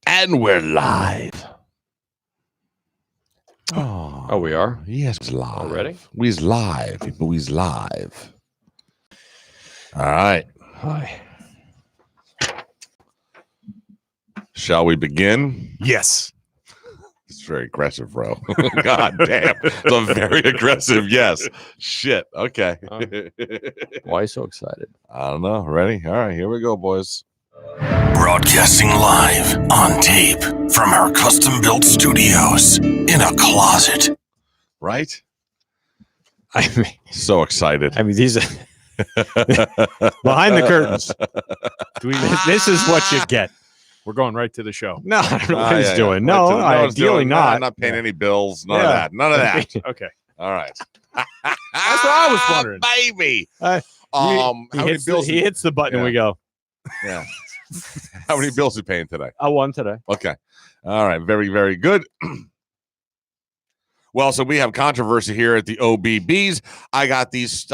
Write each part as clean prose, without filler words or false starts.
And we're live. Oh, we are? Yes, live. Already? We's live, people. We's live. All right. Hi. Shall we begin? Yes. It's very aggressive, bro. God damn. It's a very aggressive yes. Shit. Okay. Why are you so excited? I don't know. Ready? All right. Here we go, boys. Broadcasting live on tape from our custom-built studios in a closet. Right? I mean, So excited. these are behind the curtains. This is what you get. We're going right to the show. No, I don't know what he's Yeah. doing. Right No, to the- ideally doing- not. I'm not paying any bills. None of Yeah. that. None of that. Okay. All right. That's what I was wondering. Baby. He How many hits bills? he hits the button and we go, Yeah. How many bills are you paying today? I won today. Okay. All right. Very, very good. Well, so we have controversy here at the OBBs. I got these.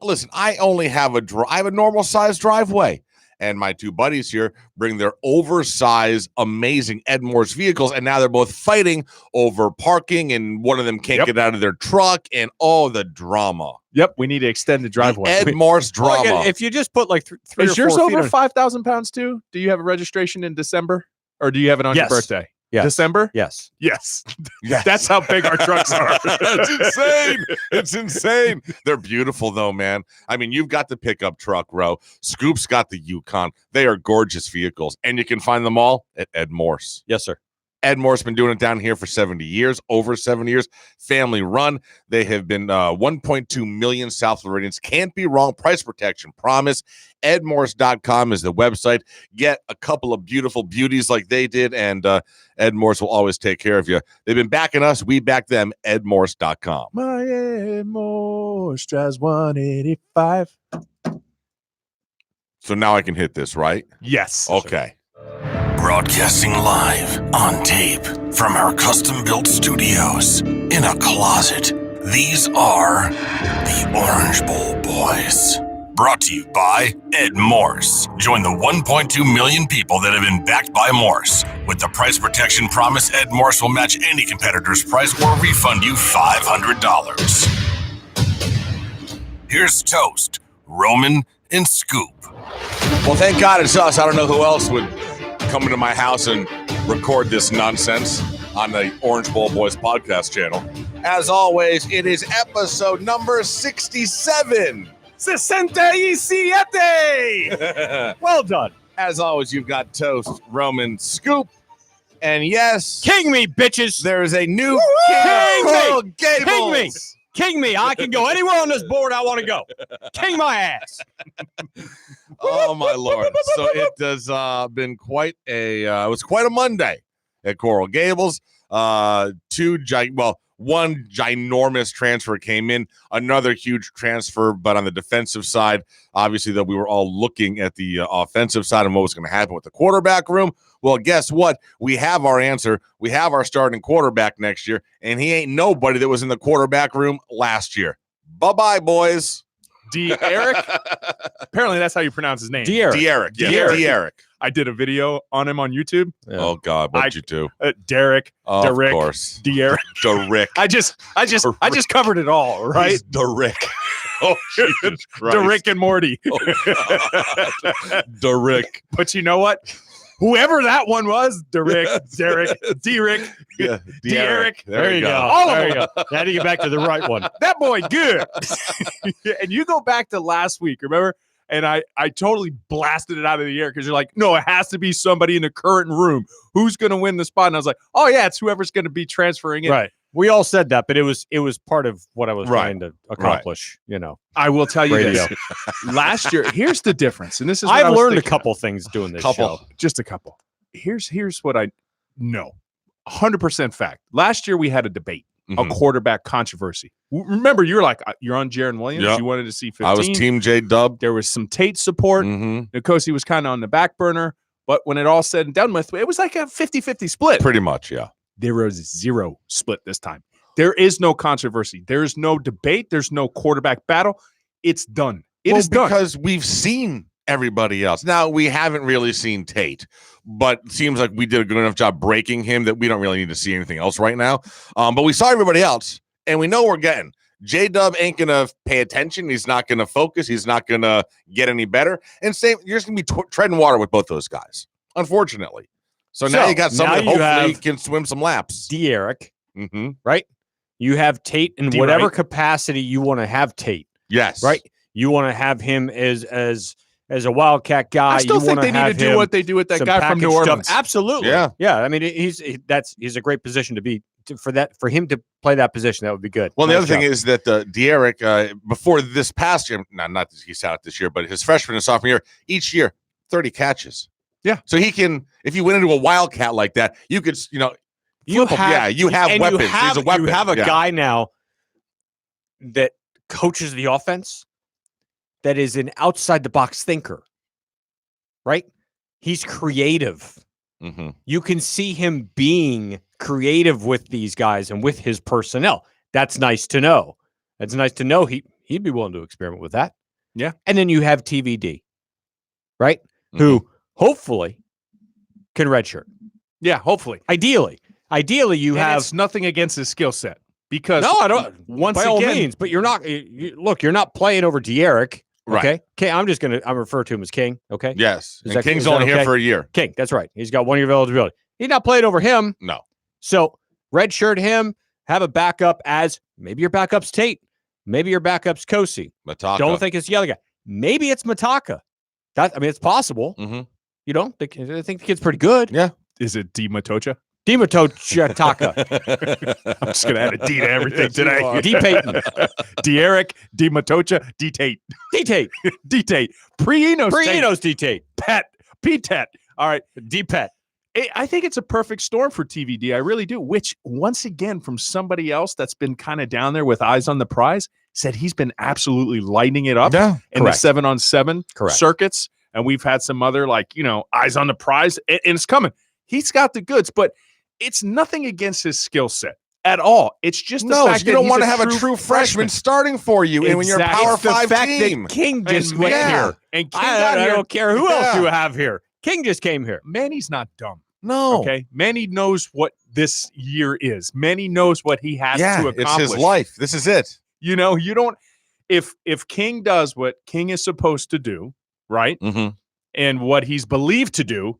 Listen. I only have I have a normal sized driveway, and my two buddies here bring their oversized, amazing Ed Morse vehicles, and now they're both fighting over parking, and one of them can't get out of their truck, and the drama. Yep. We need to extend the driveway. Ed Morse Well, drama. again, if you just put like three Is or yours 4 feet over on- 5,000 pounds too? Do you have a registration in December, or do you have it on your Yes. birthday? Yes. December. Yes. Yes. Yes. That's how big our trucks are. It's insane. It's insane. They're beautiful, though, man. I mean, you've got the pickup truck, Ro. Scoop's got the Yukon. They are gorgeous vehicles, and you can find them all at Ed Morse. Yes, sir. Ed Morse been doing it down here for 70 years, over 7 years. Family run. They have been 1.2 million South Floridians. Can't be wrong. Price protection promise. EdMorse.com is the website. Get a couple of beautiful beauties like they did, and Ed Morse will always take care of you. They've been backing us. We back them. EdMorse.com. My Ed Morse drives 185. So now I can hit this, right? Yes. Okay. Broadcasting live on tape from our custom-built studios in a closet. These are the Orange Bowl Boys. Brought to you by Ed Morse. Join the 1.2 million people that have been backed by Morse. With the price protection promise, Ed Morse will match any competitor's price or refund you $500. Here's Toast, Roman, and Scoop. Well, thank God it's us. I don't know who else would come into my house and record this nonsense on the Orange Bowl Boys podcast channel. As always, it is episode number 67. 67! Well done. As always, you've got Toast, Roman, Scoop, and yes, King me, bitches. there is a new King me! Coral Gables. King me! King me. I can go anywhere on this board I want to go. King my ass. Oh my Lord! So it has been quite a it was quite a Monday at Coral Gables. One ginormous transfer came in, another huge transfer, but on the defensive side, obviously that we were all looking at the offensive side and what was going to happen with the quarterback room. Well, guess what? We have our answer. We have our starting quarterback next year, and he ain't nobody that was in the quarterback room last year. Bye-bye, boys. Eric. Apparently, that's how you pronounce his name. De'Eric. Yeah. De'Eric. I did a video on him on YouTube. Yeah. Oh God, what'd you do? Derek. Of Derek. course. De'Eric. Derek. I just covered it all, right? Derek. Oh, Jesus Christ. Derek and Morty. Derek. But you know what? Whoever that one was, Derek. Yeah. De'Eric. There you go. All of There you them. go. Now to get back to the right one. That boy, good. And you go back to last week, remember? And I totally blasted it out of the air because you're like, no, it has to be somebody in the current room. Who's going to win the spot? And I was like, oh, yeah, it's whoever's going to be transferring in. Right. We all said that, but it was part of what I was Right. trying to accomplish. You know, I will tell you Radio. this. Last year, here's the difference. And this is what I I've was learned a thinking. couple things doing this show. Just a couple. Here's what I know. 100% fact. Last year, we had a debate. A Mhm. quarterback controversy. Remember, you're like, you're on Jaron Williams. Yep. You wanted to see 15. I was Team J Dub. There was some Tate support. Nkosi was kind of on the back burner. But when it all said and done with, it was like a 50-50 split. Pretty much, yeah. There was zero split this time. There is no controversy. There is no debate. There's no quarterback battle. It's done. It is done. Because we've seen everybody else. Now, we haven't really seen Tate, but it seems like we did a good enough job breaking him that we don't really need to see anything else right now. But we saw everybody else, and we know we're getting. J-Dub ain't going to pay attention. He's not going to focus. He's not going to get any better. And you're just going to be treading water with both those guys, unfortunately. So now you got somebody hopefully can swim some laps. De'Aaron, Mm-hmm. right? You have Tate in D. whatever Wright. capacity you want to have Tate, Yes. right? You want to have him as a Wildcat guy. I still you think wanna they need to have do him what they do with that some guy from New package stuff. Orleans. Absolutely. Yeah. Yeah. I mean, he's a great position to be for him to play that position. That would be good. Well, the Nice other thing job. is that De'Aaron, before this past year, not that he's out this year, but his freshman and sophomore year, each year, 30 catches. Yeah. So he can, if you went into a Wildcat like that, you could, you know, You flip him. have- you have and weapons. You have, He's a weapon. You have a Yeah. guy now that coaches the offense that is an outside the box thinker, right? He's creative. Mhm. You can see him being creative with these guys and with his personnel. That's nice to know. That's nice to know. He'd be willing to experiment with that. Yeah. And then you have TVD, right? Who hopefully can redshirt. Yeah, hopefully. Ideally, you And have it's nothing against his skill set because no, I don't. Once by all again, means, but you're not. Look, you're not playing over De'Aaron. Right. Okay. Okay. I'm refer to him as King. Okay. Yes. Is And that- King's is that only here okay? for a year. King. That's right. He's got 1 year of eligibility. He's not playing over him. No. So redshirt him. Have a backup as maybe your backup's Tate. Maybe your backup's Kosi. Mataka. Don't think it's the other guy. Maybe it's Mataka. It's possible. Mm-hmm. You don't. I think the kid's pretty good. Yeah. is it Di Matocha? Dimotochataka. I'm just gonna add a D to everything today. D Payton. De'Aaron, Di Matocha, D Tate, D Tate. D Tate, Prienos, Tate, Prienos D Tate. Pet, P Tet. All right, D Pet. I think it's a perfect storm for TVD. I really do. Which, once again, from somebody else that's been kind of down there with eyes on the prize, said he's been absolutely lighting it up Yeah. in Correct. the 7-on-7 Correct. circuits. And we've had some other, eyes on the prize, and it's coming. He's got the goods, but it's nothing against his skill set at all. It's just the No, fact you that don't he's want to have a true freshman starting for you, and when you're a Exactly. Power It's the 5 fact team. that King just And went yeah. here. And King I got here. don't care who else Yeah. you have here. King just came here. Manny's not dumb. No. Okay, Manny knows what this year is. Manny knows what he has Yeah, to it's accomplish. his life. This is it. You know, you don't. If King does what King is supposed to do, right, Mm-hmm. and what he's believed to do,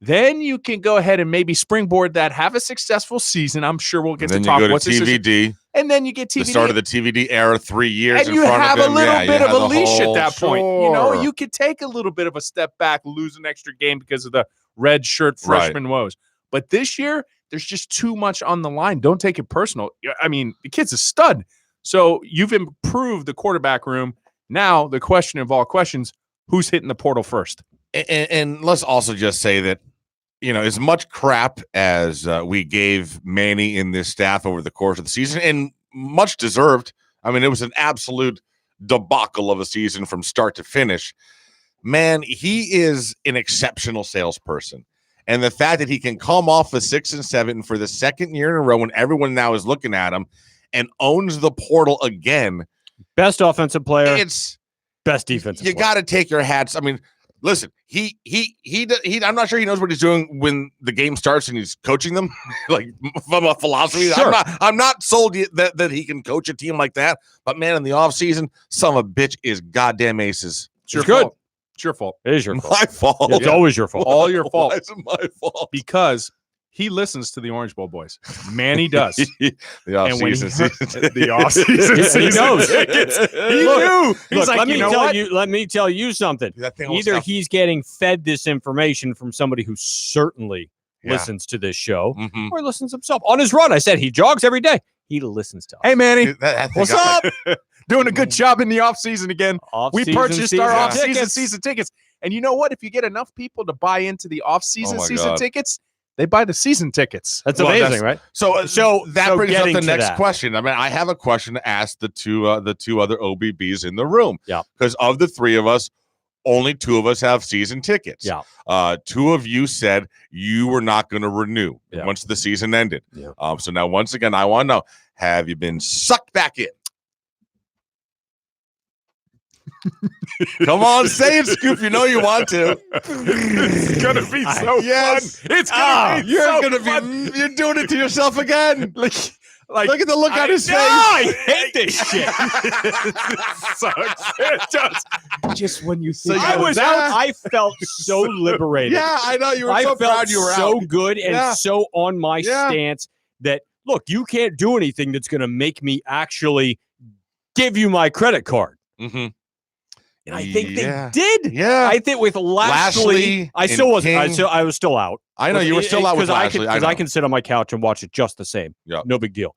then you can go ahead and maybe springboard that. Have a successful season. I'm sure we'll get Then to you talk go to what's this is- TVD, and then you get the TVD. start of the TVD era, 3 years and in you front have of a him. little Yeah, you bit of have a the leash whole- at that point. You know, Sure. you could take a little bit of a step back, lose an extra game because of the red shirt Right. freshman woes. But this year, there's just too much on the line. Don't take it personal. I mean, the kid's a stud. So you've improved the quarterback room. Now, the question of all questions, who's hitting the portal first? And let's also just say that, you know, as much crap as we gave Manny in this staff over the course of the season, and much deserved. I mean, it was an absolute debacle of a season from start to finish. Man, he is an exceptional salesperson. And the fact that he can come off a 6-7 for the second year in a row when everyone now is looking at him and owns the portal again, Best offensive player. it's Best defensive you player. got to take your hats. I mean, listen, he I'm not sure he knows what he's doing when the game starts and he's coaching them, like from a philosophy. Sure. I'm not sold yet that he can coach a team like that. But man, in the offseason, son of a bitch is goddamn aces. It's your good. fault. It's your fault. It is your fault. My fault. It's always your fault. All your fault. Why is it my fault? Because he listens to the Orange Bowl boys. Manny does. the And when he offseason heard- the offseason He season knows. tickets, he Look, knew. He's Look, like, let you me know tell what? you. Let me tell you something. That thing almost Either got- he's getting fed this information from somebody who certainly Yeah. listens to this show, Mhm. or he listens himself on his run. I said he jogs every day. He listens to us. Hey, Manny, That thing What's got- up? doing a good job in the offseason again. We Off-season purchased our season off-season tickets. season tickets. And you know what? If you get enough people to buy into the off-season Oh my season God. tickets, they buy the season tickets. That's Well, amazing, right? So So that brings up getting the to next that. question. I mean, I have a question to ask the two other OBBs in the room. Yeah. Because of the three of us, only two of us have season tickets. Yeah. Two of you said you were not going to renew Yeah. once the season ended. Yeah. So now, once again, I want to know: have you been sucked back in? Come on, say it, Scoop. You know you want to. It's gonna be so yes. fun. It's gonna be so fun. You're doing it to yourself again. Like, Look at the look on his face. I hate this shit. it sucks. It does. Just when you think I felt so liberated. Yeah, I know. You were I so felt proud you were so out. good and Yeah. so on my Yeah. stance that, look, you can't do anything that's going to make me actually give you my credit card. Mm-hmm. And I think Yeah. they did. Yeah. I think with Lashley, I still and wasn't. King. I was still out. I know you were still out with Lashley. Because I can sit on my couch and watch it just the same. Yeah. No big deal.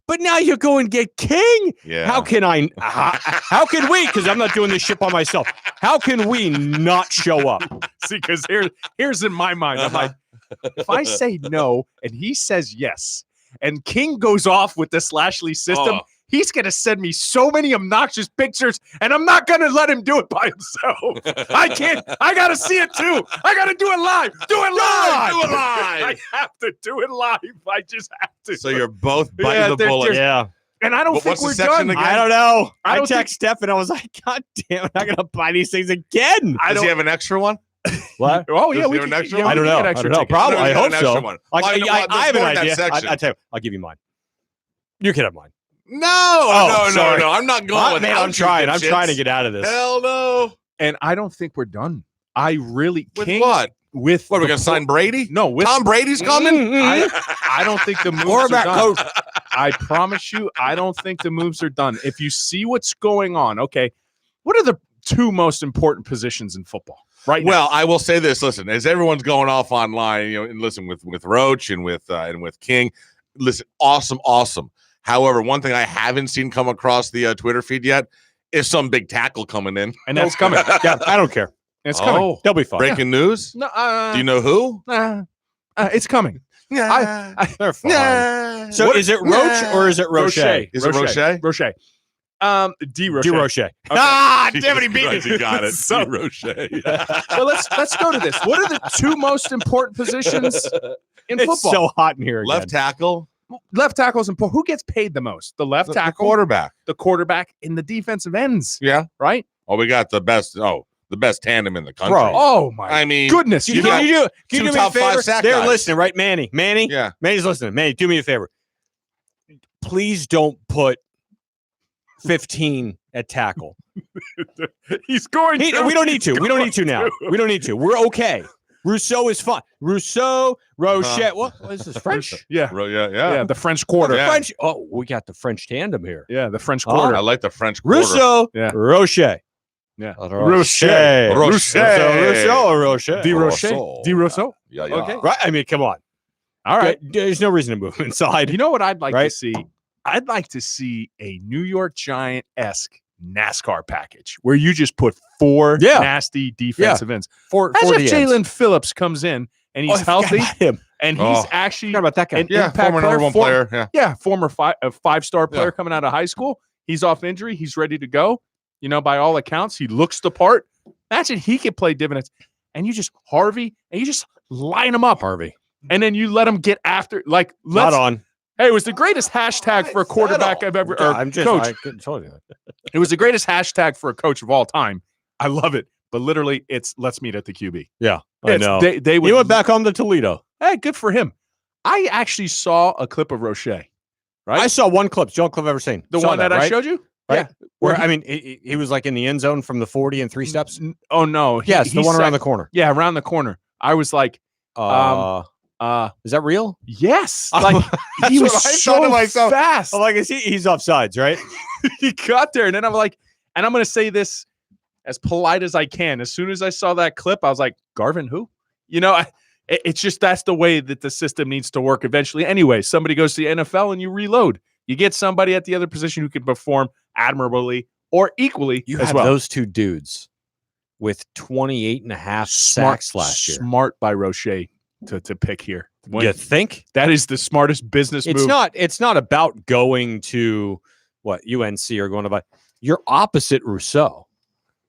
But now you go and get King. Yeah. How can I? How can we? Because I'm not doing this shit by myself. How can we not show up? See, because here's in my mind, I'm like, if I say no and he says yes, and King goes off with this Lashley system, he's gonna send me so many obnoxious pictures, and I'm not gonna let him do it by himself. I can't. I gotta see it too. I gotta do it live. Do it live. Do it live. I have to do it live. I just have to. So you're both biting Yeah, the there- bullet. Yeah. and I don't What's think the we're section done. again? I don't know. I I don't text Steph and I was like, God damn, I'm not gonna buy these things again. I Does don't. he have an extra one? What? Oh yeah, Does we he have can an extra yeah, one? I don't we know. can get I extra don't know. tickets. Probably. I There's hope an so. extra one. Like, Well, you know what? I have There's an more in that idea. section. I'll give you mine. You can have mine. No, sorry. no. I'm not going with Man, I'm trying. I'm trying to get out of this. Hell no. And I don't think we're done. I really With King what? with What, we're the going to sign Brady? No, with Tom Brady's coming? I don't think the moves are Quarterback done. coach. I promise you, I don't think the moves are done. If you see what's going on, okay, what are the two most important positions in football right Well, I will say this. Listen, as everyone's going off online, and listen with Roach and with King, listen, awesome. However, one thing I haven't seen come across the Twitter feed yet is some big tackle coming in. And that's coming. Yeah, I don't care. It's coming. They'll be fine. Breaking news. No, Do you know who? it's coming. Yeah. They're fine. So What- is it Roach or is it Roche? Is it Roche? Roche. D. Roche. D. Roche. Okay. Ah, damn it, he beat Right, me. you got it. So- Roche. Well, let's go to this. What are the two most important positions in It's football? so hot in here again. Left tackle. Left tackles important. Who gets paid the most? The left The tackle, quarterback. the quarterback, and the defensive ends. Yeah. Right? Oh, we got the best tandem in the country. Bro. Oh my I mean, goodness! you You got- Can you two do me a top five favor? sack They're guys. listening, right? Manny, yeah. Manny's listening. Manny, do me a favor. Please don't put 15 at tackle. he's going. We to. don't need to. We don't need to now. to. We don't need to. We're okay. Rousseau is fine. Rousseau, Rochette. What is this? French? Yeah, Yeah. yeah. The French quarter. Yeah. French. Oh, we got the French tandem here. Yeah, the French Oh. quarter. I like the French quarter. Rousseau, Yeah. Roche. Yeah. Roche. Roche. Rousseau or Roche. D. Roche. Rousseau. D. Rousseau. Yeah. Okay. Right? I mean, come on. All right. There's no reason to move inside. You know what I'd like to Right? see? I'd like to see a New York Giant-esque NASCAR package where you just put four Yeah. nasty defensive ends. For As if the ends. Jalen Phillips comes in and he's Oh, I forgot healthy about him. and he's Oh. actually Forgot about that guy. an Yeah. impact Former number one player. player. Yeah. Former five-star player Yeah. coming out of high school. He's off injury. He's ready to go. You know, by all accounts, he looks the part. Imagine he could play dividends. And you just Harvey, and you just line him up, Harvey. and then you let him get after. Like, Not let's. on. Hey, it was the greatest hashtag for a quarterback I've ever. Or I'm just. coach. I couldn't tell you that. It was the greatest hashtag for a coach of all time. I love it, but literally, it's let's meet at the QB. Yeah, I It's- know. They would. He went back home to Toledo. Hey, good for him. I actually saw a clip of Roche. Right? I saw one clip. It's the only clip I've ever seen. The Saw one that I right? showed you. Right? Yeah. Where Where I mean, he was like in the end zone from the 40 in 3 steps. Oh no. Yes, the one around the corner. Yeah, around the corner. I was like, Is that real? yes. Like he That's was what I thought so to myself. fast. I'm like, he's offsides, right? He got there, and then I'm like, and I'm gonna say this as polite as I can. As soon as I saw that clip, I was like, Garvin, who? You know, it's just that's the way that the system needs to work eventually. Anyway, somebody goes to the NFL and you reload. You get somebody at the other position who can perform admirably or equally You as have well. those two dudes with 28 and a half sacks last year. Smart by Roche to pick here. When- You think? that is the smartest business It's move. not. It's not about going to what UNC or going to buy. You're opposite Rousseau,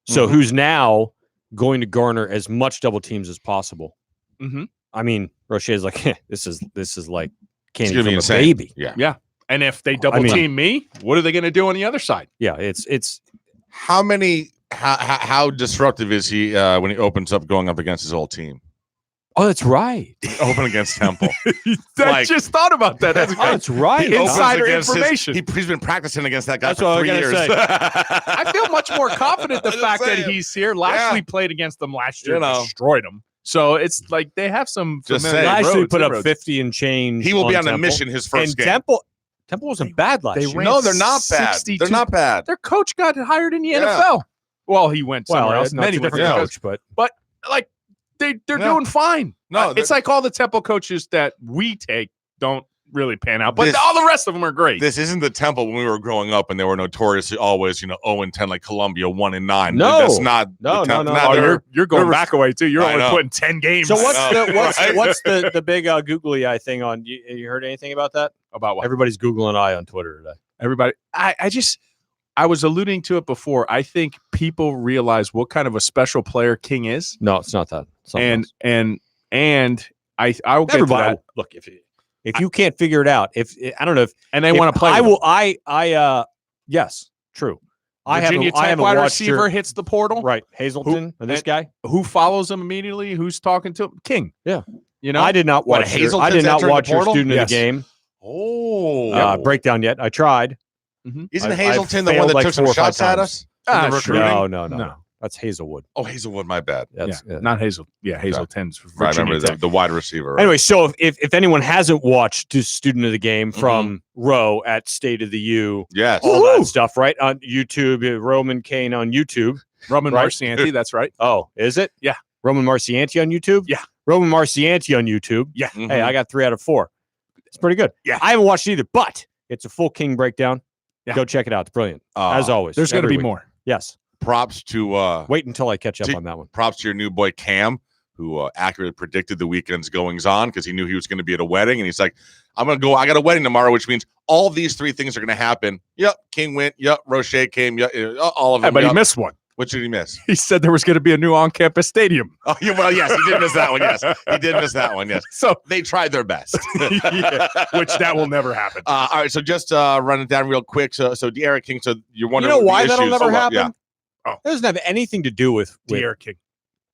so Mhm. who's now going to garner as much double teams as possible. Mhm. I mean, Roche's like this is like It's candy gonna from be a insane. baby. Yeah. And if they double mean- team me, what are they going to do on the other side? Yeah, it's How many how disruptive is he when he opens up going up against his old team? Oh, that's right. Open against Temple. I Like- just thought about that. That's Oh, great. that's right. He opens Insider against his- information. he's been practicing against that guy That's for what I 3 was years. gonna I feel much more confident the I'm just fact that saying. he's here. Lashley played against them last year, You know. destroyed them. So it's like they have some. Just familiar saying. Lashley roads, put up roads. 50 and change. He will be on a Temple. mission his first And game. Temple wasn't bad last they year. ran No, they're not bad. 62 They're not bad. Their coach got hired in the Yeah. NFL. Well, he went Well, somewhere else. no, Then it's he a went different to coach, but like they're Yeah. doing fine. No, It's like all the Temple coaches that we take don't really pan out, but This- all the rest of them are great. This isn't the Temple when we were growing up and they were notoriously always, 0-10 like Columbia, 1-9. No. That's not No, the Temple. no, Now Oh, they're- you're going they're- back away too. You're I only know. putting 10 games. so what's know, right? what's the big googly eye thing on? You heard anything about that? about what? Everybody's googling eye on Twitter today. Everybody, I was alluding to it before. I think people realize what kind of a special player King is, No, it's not that. It's something else. and I'll get to Everybody, that. look, if you can't figure it out, if I don't know if And they if want to play. I with will. Yes, true. him. Virginia I Tech haven't wide watched receiver your- hits the portal. right, Hazelton and this guy. Who follows him immediately? Who's talking to him? King. Yeah. You know, I did not What, watch. I Hazelton's did not entering the watch your portal? student of Yes. the game Oh. breakdown yet. I tried. Isn't I Hazelton the one failed that like took some 4 or 5 shots at times. us? Ah, In the sure. recruiting? No, No. that's Hazelwood. Oh, Hazelwood, my bad. That's not Hazel. Yeah, Hazelton's I Virginia remember Tech. the wide receiver. Right? Anyway, so if anyone hasn't watched the student of the game Mm-hmm. from Roe at State of the U, Yes. all that stuff, right on YouTube, Roman Kane on YouTube. Roman Right. Marcianti. That's right. Oh, is it? Yeah. Roman Marcianti on YouTube. Yeah. Roman Marcianti on YouTube. Yeah. Mhm. Hey, I got 3 out of 4. It's pretty good. Yeah. I haven't watched it either, but it's a full King breakdown. Yeah. Go check it out. It's brilliant, as always. There's going to every be week. more. Yes. props to Wait until I catch up See- on that one. props to your new boy Cam, who accurately predicted the weekend's goings on because he knew he was going to be at a wedding, and he's like, "I'm going to go. I got a wedding tomorrow, which means all these 3 things are going to happen." Yep, King went. Yep, Roche came. Yep, all of Hey, them. but yep. he missed one. What did he miss? He said there was going to be a new on-campus stadium. Oh, yeah, well, yes, he did miss that one. Yes, he did miss that one. Yes, So, they tried their best. Yeah, which that will never happen. All right, so just run it down real quick. So De'Ara King. So you're You wondering know what the why that'll issues- never well, happen? Yeah, It doesn't have anything to do with. De'Ara King.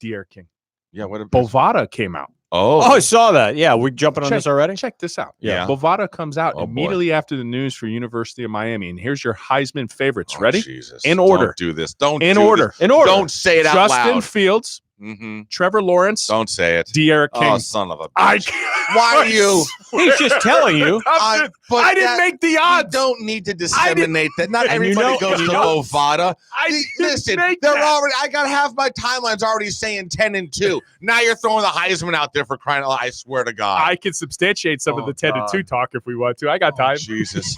De'Ara King. yeah. What? Bovada came out. Oh, Oh, I saw that. Yeah, we're jumping on this already. Check this out. Yeah. Bovada comes out Oh, boy. immediately after the news for University of Miami. And here's your Heisman favorites. Oh, Ready? Jesus. In order. Don't do this. Don't In do order. this. In order. Don't say it out Justin loud. Fields, Mm-hmm. Trevor Lawrence, Don't say it. De'Ara King. Oh, son of a I bitch. Why are you? He's just telling you. But I didn't that- make the You odds. don't need to disseminate that. Not And you everybody know- goes and to you know- Bovada. I didn't Listen, make they're that. already. I got half my timelines already saying 10-2. Now you're throwing the Heisman out there for crying out loud. I swear to God. I can substantiate some of Oh, the 10-2 talk if we want to. I got Oh, time. Jesus.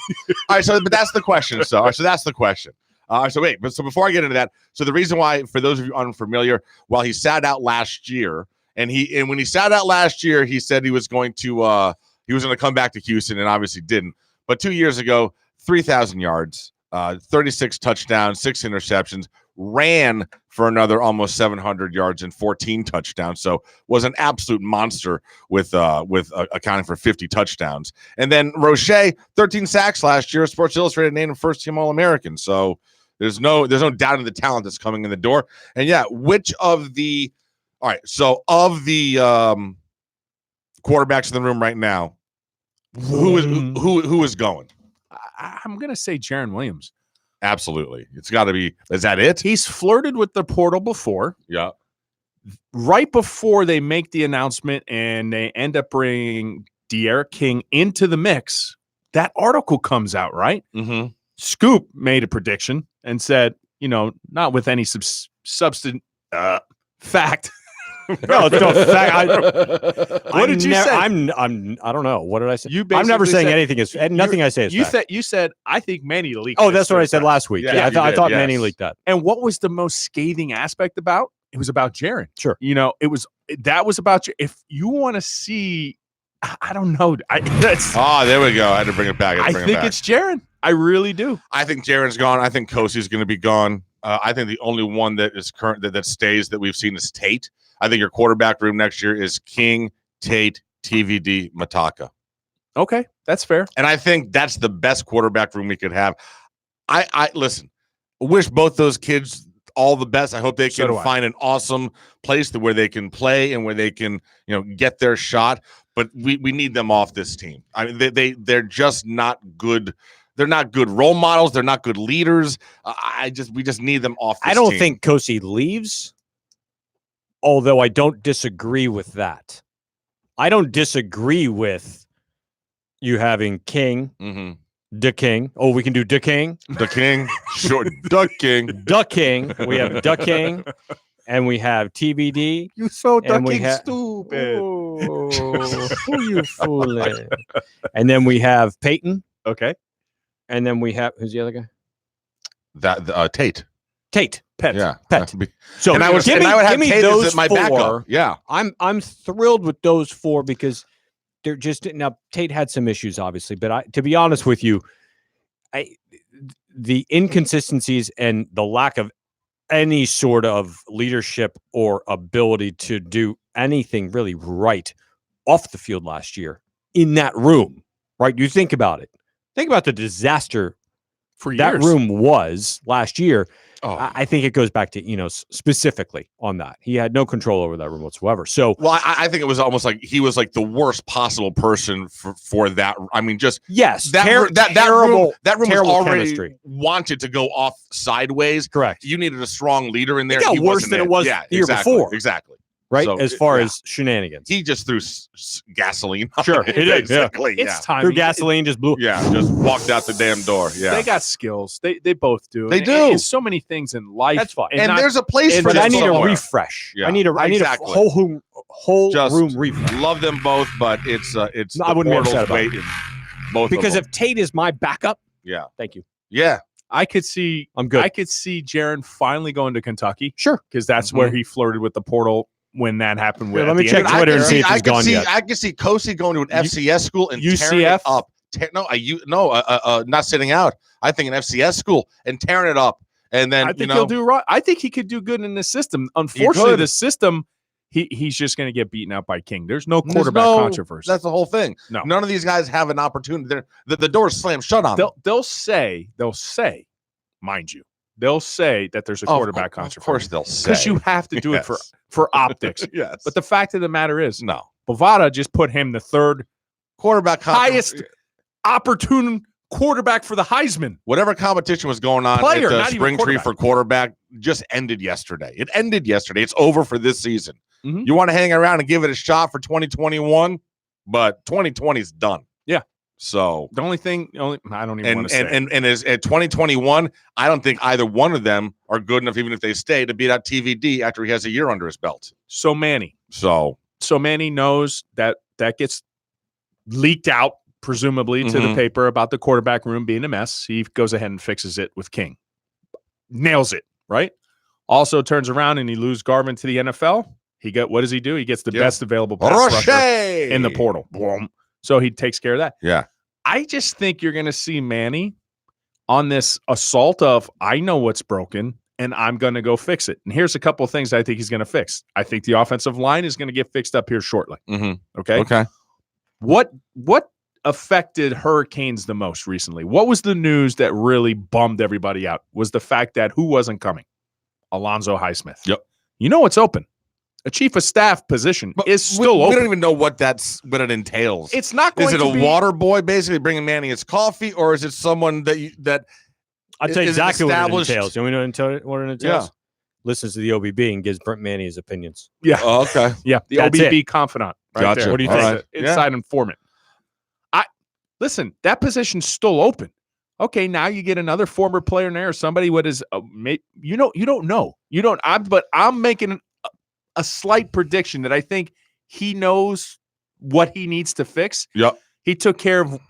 All right, but that's the question. So that's the question. So before I get into that, so the reason why, for those of you unfamiliar, while he sat out last year, and when he sat out last year, he said he was going to come back to Houston, and obviously didn't. But 2 years ago, 3,000 yards, 36 touchdowns, 6 interceptions, ran for another almost 700 yards and 14 touchdowns. So was an absolute monster with accounting for 50 touchdowns. And then Roche, 13 sacks last year. Sports Illustrated named him first team All-American. So there's no doubt in the talent that's coming in the door. And yeah, all right, so of the quarterbacks in the room right now, who is going? I'm going to say Jaron Williams. Absolutely. It's got to be. Is that it? He's flirted with the portal before. Yeah. Right before they make the announcement and they end up bringing De'Ara King into the mix, that article comes out, right? Mm-hmm. Scoop made a prediction and said, not with any substance fact. No, it's no fact. What did you say? I don't know. What did I say? You I'm never basically saying said- anything is nothing I say is fact. You said I think Manny leaked. Oh, this that's what I said fact. last week. Yeah, Yeah, you I did, thought yes. Manny leaked that. And what was the most scathing aspect about? It was about Jaron. Sure. That was about you. If you want to see, I don't know. Oh, there we go. I had to bring it back. I think it's Jaron. I really do. I think Jaron's gone. I think Kosie's going to be gone. I think the only one that is current that stays that we've seen is Tate. I think your quarterback room next year is King, Tate, TVD, Mataka. Okay, that's fair. And I think that's the best quarterback room we could have. I listen, wish both those kids all the best. I hope they So can do I. find an awesome place where they can play and where they can, get their shot. But we need them off this team. I mean, they're just not good. They're not good role models. They're not good leaders. We just need them off this I don't team. think Kosi leaves, although I don't disagree with that. I don't disagree with you having King, the King. Oh, we can do the King. The King, sure, the King. The King. We have the King, and we have TBD. You so And we fucking ha- stupid. Oh, who you fooling? And then we have Peyton, Okay. and then we have who's the other guy? Tate. Tate. Pet. Yeah, Pet. And So I would give me, have give me Tate those as my four. backup. Yeah, I'm thrilled with those four because they're just now. Tate had some issues, obviously, but to be honest with you, the inconsistencies and the lack of any sort of leadership or ability to do anything really right off the field last year in that room, right? You think about it. Think about the disaster For that years. room was last year. Oh. I think it goes back to, specifically on that. He had no control over that room whatsoever. So, well, I think it was almost like he was like the worst possible person for that. I mean, just yes, that room terrible, was terrible already chemistry. wanted to go off sideways. Correct. You needed a strong leader in there. It got He worse wasn't than it. it was Yeah, the year exactly, before. Exactly. Right? So, as far yeah. as shenanigans. He just threw gasoline. on Sure, it, he did, yeah. basically. It's time. Through gasoline, just blew. Yeah, just walked out the damn door. Yeah. They got skills. They both do. They And- do. and so many things in life. That's fine. and not- there's a place for But them I need somewhere. a refresh. Yeah, I need a exactly. whole Just room refresh. Love them both, but it's No, the I wouldn't be Bortles upset about weight in both Because of if Tate is my backup, yeah, thank you. yeah, I could see I'm good. I could see Jaron finally going to Kentucky Sure. because that's where he flirted with the portal when that happened. Yeah, With, let at me the check end of- Twitter and could see if I he's could gone see, yet. I could see Kosi going to an FCS school and tearing UCF? it up. Not sitting out. I think an FCS school and tearing it up, and then I think he'll do right. I think he could do good in the system. Unfortunately, could. the system he's just going to get beaten out by King. There's no There's quarterback no- controversy. That's the whole thing. No. None of these guys have an opportunity. The door's slammed shut on them. They'll say, mind you, they'll say that there's a Oh, quarterback of controversy. course they'll say. Because you have to do it Yes. for optics. yes, But the fact of the matter is, no Bovada just put him the third quarterback highest opportune quarterback for the Heisman. Whatever competition was going on Player, at the not even spring tree quarterback. for quarterback just ended yesterday. It ended yesterday. It's over for this season. Mhm. You want to hang around and give it a shot for 2021, but 2020 is done. Yeah. So The only thing, I don't even want to say. and as at 2021, I don't think either one of them are good enough, even if they stay, to beat out TVD after he has a year under his belt. So Manny knows that gets leaked out, presumably, to the Mhm. paper about the quarterback room being a mess. He goes ahead and fixes it with King. Nails it, right? Also turns around and he loses Garvin to the NFL. What does he do? He gets the Yeah. best available pass rusher Roche in the portal. Boom. So he takes care of that. Yeah. I just think you're going to see Manny on this assault of, I know what's broken and I'm going to go fix it. And here's a couple of things I think he's going to fix. I think the offensive line is going to get fixed up here shortly. Mhm. Okay. Okay. What affected Hurricanes the most recently? What was the news that really bummed everybody out? Was the fact that who wasn't coming? Alonzo Highsmith. Yep. You know what's open? A chief of staff position But is still we open. don't even know what it entails. It's not going Is it to a be water boy basically bringing Manny his coffee, or is it someone that I'll tell you Is it exactly what it established? entails. You know what it entails? Yeah. Listens to the OBB and gives Brent Manny his opinions. Yeah. Oh, okay. Yeah, the That's OBB confidant. Right Gotcha. there. What do you All think? right. Inside informant. Listen, that position's still open. Okay, now you get another former player in there, or somebody what is you don't know. But I'm making a slight prediction that I think he knows what he needs to fix. Yep. He took care of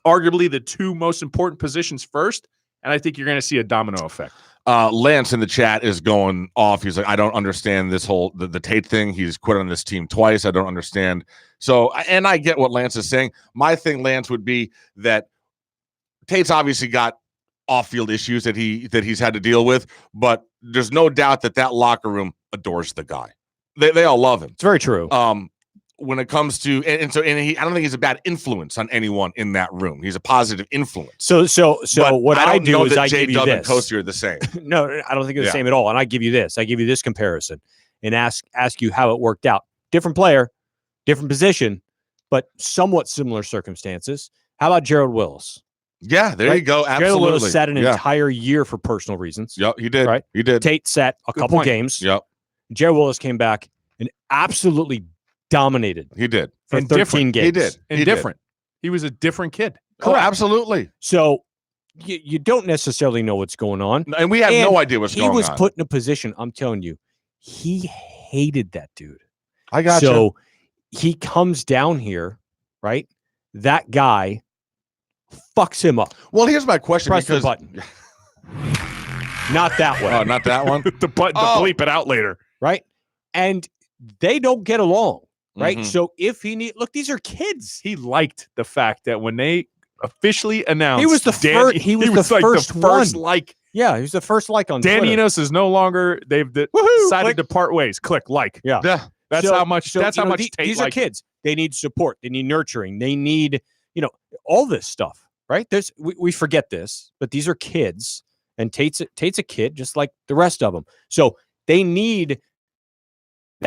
arguably the two most important positions first, and I think you're going to see a domino effect. Lance in the chat is going off. He's like, I don't understand this whole the Tate thing. He's quit on this team twice. I don't understand. So, and I get what Lance is saying. My thing, Lance, would be that Tate's obviously got off-field issues that he's had to deal with, but there's no doubt that locker room adores the guy. They all love him. It's very true. when it comes to and I don't think he's a bad influence on anyone in that room. He's a positive influence. So But what I don't do know is that I give you J-Dub and this. Coasty are the same. No, I don't think they're the Yeah. same at all. And I give you this. I give you this comparison and ask you how it worked out. Different player, different position, but somewhat similar circumstances. How about Gerald Willis? Yeah, there Right? you go. Gerald Absolutely. Willis sat an yeah. entire year for personal reasons. Yep, he did. Right? He did. Tate sat a Good couple point. games. Yep, Gerald Willis came back and absolutely dominated he did. for And 13 different. games. He did. And He did. different. He was a different kid. Oh, absolutely. So you don't necessarily know what's going on. And we have And no idea what's He going was on. put in a position, I'm telling you, he hated that dude. I got you. So he comes down here, right? That guy fucks him up. Well, here's my question. Press the because button. Not that way, Oh, not that one. The button to Oh. bleep it out later. right? And they don't get along, right? Mhm. So if he need look, these are kids. He liked the fact that when they officially announced He was the Danny- fir- he was the like first the first one. like. Yeah, he was the first like on Dan Twitter. Enos is no longer. They've Woohoo, decided click. to part ways. Click like. Yeah. Yeah. That's So- how much. So, that's you how know, much. the- Tate these are liked it. kids. They need support. They need nurturing. They need, all this stuff, right? We forget this, but these are kids, and Tate's a kid just like the rest of them. So they need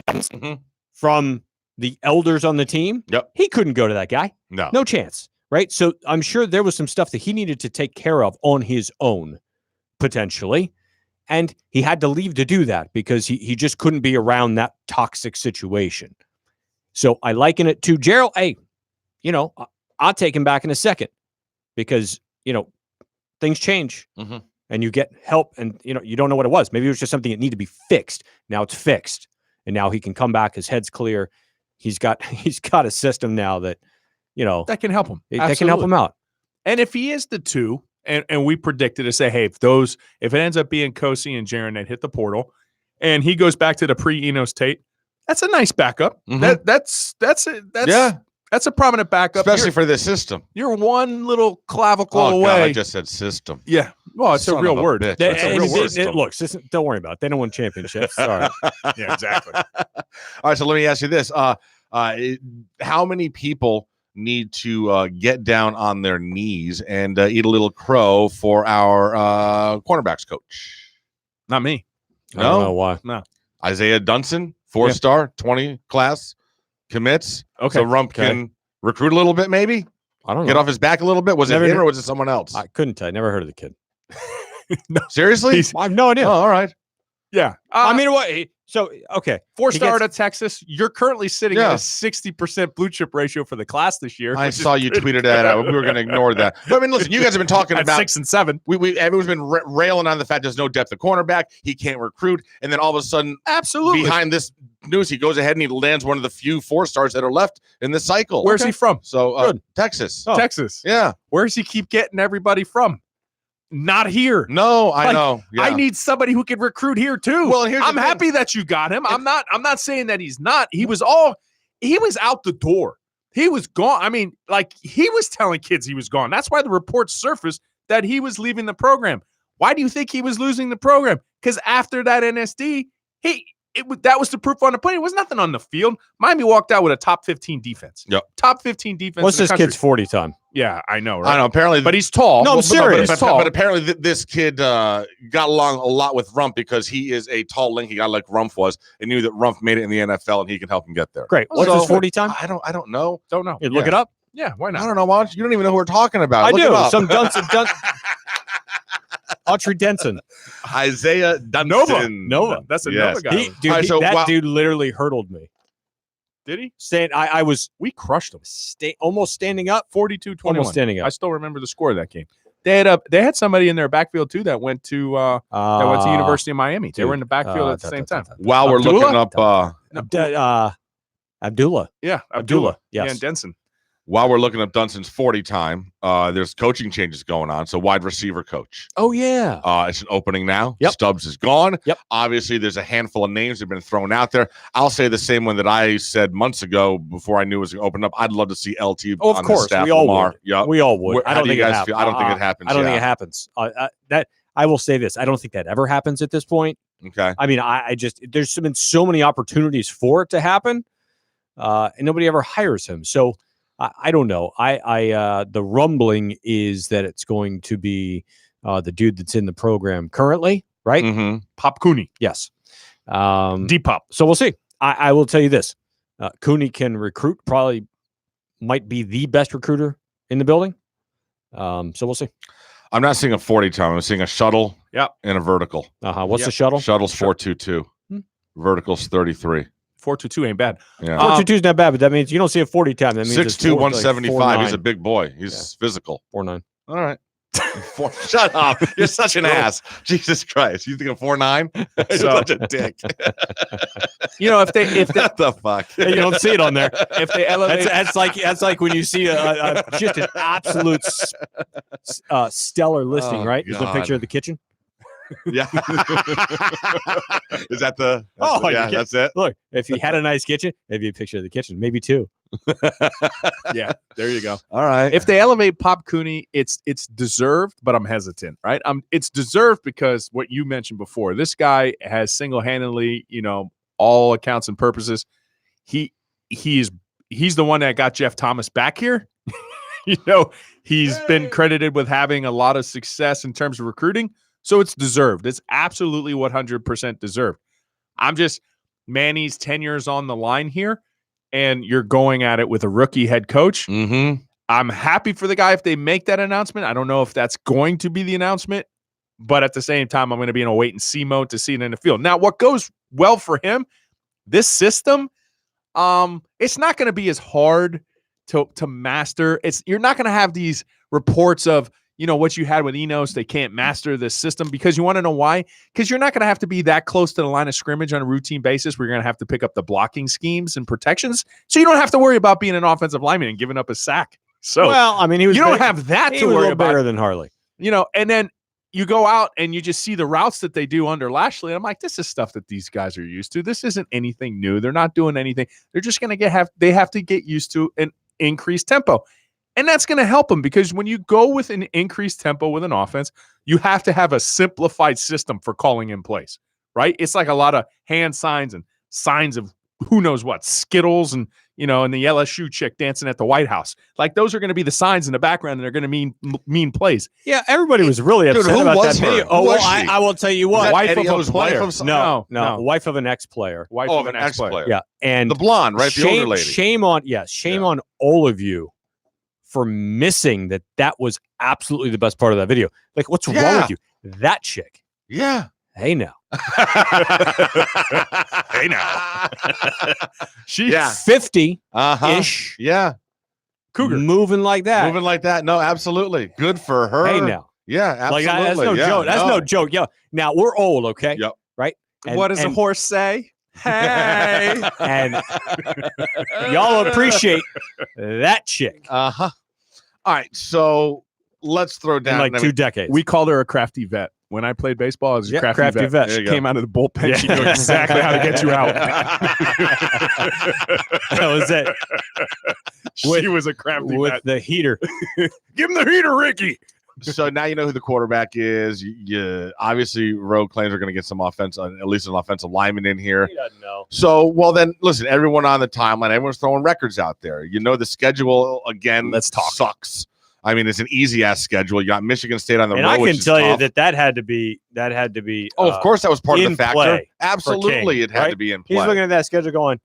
Mhm. from the elders on the team. Yep. He couldn't go to that guy. No. No chance, right? So I'm sure there was some stuff that he needed to take care of on his own, potentially. And he had to leave to do that because he just couldn't be around that toxic situation. So I liken it to Gerald. Hey, I'll take him back in a second because, things change Mhm. and you get help and, you don't know what it was. Maybe it was just something that needed to be fixed. Now it's fixed. And now he can come back. His head's clear. He's got a system now that, That can help him. that can help him out. And if he is the two, and we predicted to say, hey, if it ends up being Kosi and Jaron that hit the portal, and he goes back to the pre-Enos Tate, that's a nice backup. Mhm. That's a prominent backup. Especially for this system. you're one little clavicle Oh, away. God, I just said system. Yeah. Well, it's Son a of real a word. bitch. They- That's a and real word. look, don't worry about it. They don't win championships. Sorry. Yeah, exactly. All right, so let me ask you this: how many people need to get down on their knees and eat a little crow for our cornerbacks coach? Not me. I don't know No, why. Isaiah Dunson, 4-star, 20 class, commits. Okay. So Rump Okay. can recruit a little bit, maybe I don't know. get off his back a little bit. Was Never it him knew. or was it someone else? I couldn't tell. I never heard of the kid. Seriously? He's- I have no idea. Oh, all right. Yeah. I mean, what? So, okay. 4-star gets- to Texas. You're currently sitting Yeah. at a 60% blue chip ratio for the class this year. I which is saw you good. tweeted that out. We were going to ignore that. But I mean, listen, you guys have been talking At about 6 and 7. everyone's been railing on the fact there's no depth of cornerback. He can't recruit, and then all of a sudden, Absolutely. behind this news, he goes ahead and he lands one of the few 4-stars that are left in this cycle. Where's he from? So Good. Texas. Oh. Texas. Yeah. Where does he keep getting everybody from? Not here. No, I Like, know. Yeah. I need somebody who can recruit here too. Well, here's the I'm thing. happy that you got him. I'm not saying that he's not. He was out the door. He was gone. I mean, like he was telling kids he was gone. That's why the reports surfaced that he was leaving the program. Why do you think he was losing the program? Because after that NSD, that was the proof on the pudding. It was nothing on the field. Miami walked out with a top 15 defense. Yep. Top 15 defense. What's in the this country. kid's 40 time? Yeah, I know, right? I know. Apparently, But he's tall. No, I'm But serious. he's tall. But apparently, this kid got along a lot with Rump because he is a tall, lanky guy like Rump was, and knew that Rump made it in the NFL, and he can help him get there. Great. What's So- his 40 time? I don't know. Don't know. You look yeah. it up. Yeah, why I not? don't know. Why don't you don't even know who we're talking about. I Look do. it up. Some Dunson. Autry Denson. Isaiah Dunson. Nova. That's a Yes. Nova guy. All right, so That while- dude literally hurdled me. Did he? I was We crushed him. almost standing up. 42-21. Almost standing I up. still remember the score of that game. They had somebody in their backfield too that went to University of Miami. They were in the backfield at the same time. While we're Abdullah? looking up, Abdullah. Yeah, Abdullah, yes. Yeah, and Denson. while we're looking up Dunson's 40 time, there's coaching changes going on. So wide receiver coach. Oh, yeah. It's an opening now. Yep. Stubbs is gone. Yep. Obviously, there's a handful of names that have been thrown out there. I'll say the same one that I said months ago before I knew it was going to open up. I'd love to see LT Oh, of on course. the staff. We all Lamar. would. Yep. We all would. How do you guys feel? I don't think it happens. I don't think yeah. it happens. That I will say this. I don't think that ever happens at this point. Okay. I mean, I just there's been so many opportunities for it to happen and nobody ever hires him. So I don't know. The rumbling is that it's going to be the dude that's in the program currently, right? Mm-hmm. Pop Cooney. Yes. D-Pop. So we'll see. I will tell you this. Cooney can recruit, probably might be the best recruiter in the building. So we'll see. I'm not seeing a 40 time. I'm seeing a shuttle Yep. and a vertical. What's Yep. the shuttle? Shuttle's 4.22. Vertical's 33. 4.22 ain't bad. Yeah. 4.22 is not bad, but that means you don't see a 40 time. That means 6'2", 175. He's a big big boy. He's physical. 4.9. All right. Shut up. You're such an ass. Jesus Christ. You think of 4'9"? You're So- such a dick. You know, if they What the fuck? You don't see it on there. if they elevate That's like when you see just an absolute stellar listing, Oh, right? There's a God. picture of the kitchen. Yeah. Is that the? Oh, you yeah, can't- that's it. Look, if you had a nice kitchen, maybe a picture of the kitchen, maybe two. yeah, there you go. All right. If they elevate Pop Cooney, it's deserved, but I'm hesitant, right? It's deserved because what you mentioned before, this guy has single-handedly, all accounts and purposes, he's the one that got Jeff Thomas back here. He's been credited with having a lot of success in terms of recruiting, so it's deserved. It's absolutely 100% deserved. Manny's 10 years on the line here, and you're going at it with a rookie head coach. Mm-hmm. I'm happy for the guy if they make that announcement. I don't know if that's going to be the announcement, but at the same time, I'm going to be in a wait and see mode to see it in the field. Now, what goes well for him, this system, it's not going to be as hard to master. You're not going to have these reports of, what you had with Enos, they can't master this system, because you want to know why? Because you're not going to have to be that close to the line of scrimmage on a routine basis. We're going to have to pick up the blocking schemes and protections. So you don't have to worry about being an offensive lineman and giving up a sack. So Well, I mean, he was. you don't big- have that he to was a worry little about. bigger than Harley. And then you go out and you just see the routes that they do under Lashley. And I'm like, this is stuff that these guys are used to. This isn't anything new. They're not doing anything. They're just going to they have to get used to an increased tempo. And that's going to help them, because when you go with an increased tempo with an offense, you have to have a simplified system for calling in plays, right? It's like a lot of hand signs and signs of who knows what, Skittles and, and the LSU chick dancing at the White House. Like, those are going to be the signs in the background, and they're going to mean plays. Yeah, everybody was really Dude, upset who about was that her? video. Who Oh, well, was she? I will tell you Was what. that Wife Eddie of a O's wife player. of some- No, No. wife of an ex-player. Wife Oh, of an ex-player. ex-player. Yeah, and The blonde, right? The older lady. Shame on all of you for missing that was absolutely the best part of that video. Like, what's wrong Yeah. with you? That chick. Yeah. Hey now. Hey now. She's Yeah. 50-ish. Uh-huh. Yeah. Cougar. Moving like that. Moving like that. No, absolutely. Good for her. Hey now. Yeah, Like, absolutely. that's no Yeah, joke. That's no joke. Yeah. Now we're old, okay? Yep. Right? And- What does a and- horse say? Hey. And y'all appreciate that chick Uh-huh. All right, so let's throw in down like 2 decades. We called her a crafty vet. When I played baseball, I was a Yeah, crafty, crafty vet. vet. There She you go. came out of the bullpen. Yeah. She knew exactly how to get you out. that was it. She was a crafty With vet. the heater. Give him the heater, Ricky. So now you know who the quarterback is. You obviously Rowe claims we're going to get some offense, at least an offensive lineman in here. He doesn't know. So, well, then listen, everyone on the timeline, everyone's throwing records out there. The schedule again. Let's talk. Sucks. I mean, it's an easy ass schedule. You got Michigan State on the And road. I can which is tell you tough. that had to be. Oh, of course, that was part of in the factor. play Absolutely, King, it had right? to be in He's play. looking at that schedule going,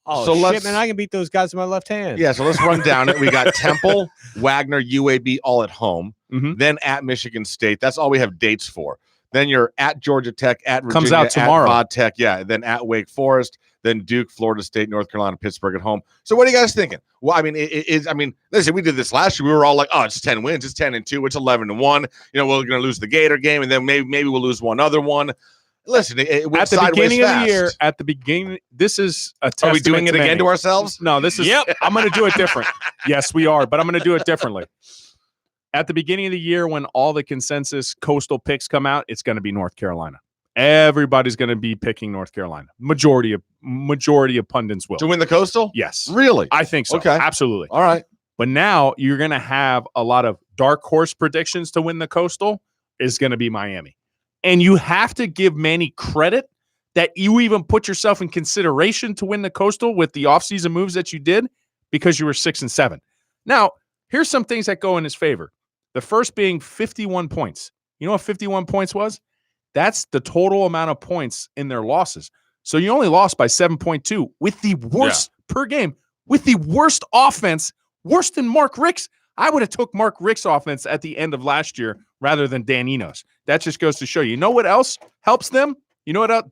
oh, So shit, let's- man, I can beat those guys with my left hand. Yeah, so let's run down it. We got Temple, Wagner, UAB all at home. Mhm. Then at Michigan State. That's all we have dates for. Then you're at Georgia Tech, at Virginia, Comes out tomorrow. at Tech, yeah. Then at Wake Forest, then Duke, Florida State, North Carolina, Pittsburgh at home. So what are you guys thinking? Well, I mean, listen, we did this last year. We were all like, oh, it's 10 wins, it's 10-2, it's 11-1. We're going to lose the Gator game, and then maybe we'll lose one other one. Listen, it went At the sideways beginning of fast. the year, this is a Are testament we doing it to again Manny. to ourselves? No, this is. Yep. I'm going to do it different. Yes, we are, but I'm going to do it differently. At the beginning of the year, when all the consensus coastal picks come out, it's going to be North Carolina. Everybody's going to be picking North Carolina. Majority of pundits will. To win the Coastal? Yes, Really? I think so. Okay. Absolutely. All right. But now you're going to have a lot of dark horse predictions to win the Coastal is going to be Miami. And you have to give Manny credit that you even put yourself in consideration to win the Coastal with the offseason moves that you did because you were 6-7. Now, here's some things that go in his favor. The first being 51 points. You know what 51 points was? That's the total amount of points in their losses. So you only lost by 7.2 with the worst per game, with the worst offense, worse than Mark Richt's. I would have took Mark Richt's offense at the end of last year rather than Dan Enos. That just goes to show you. You know what else helps them? You know what else?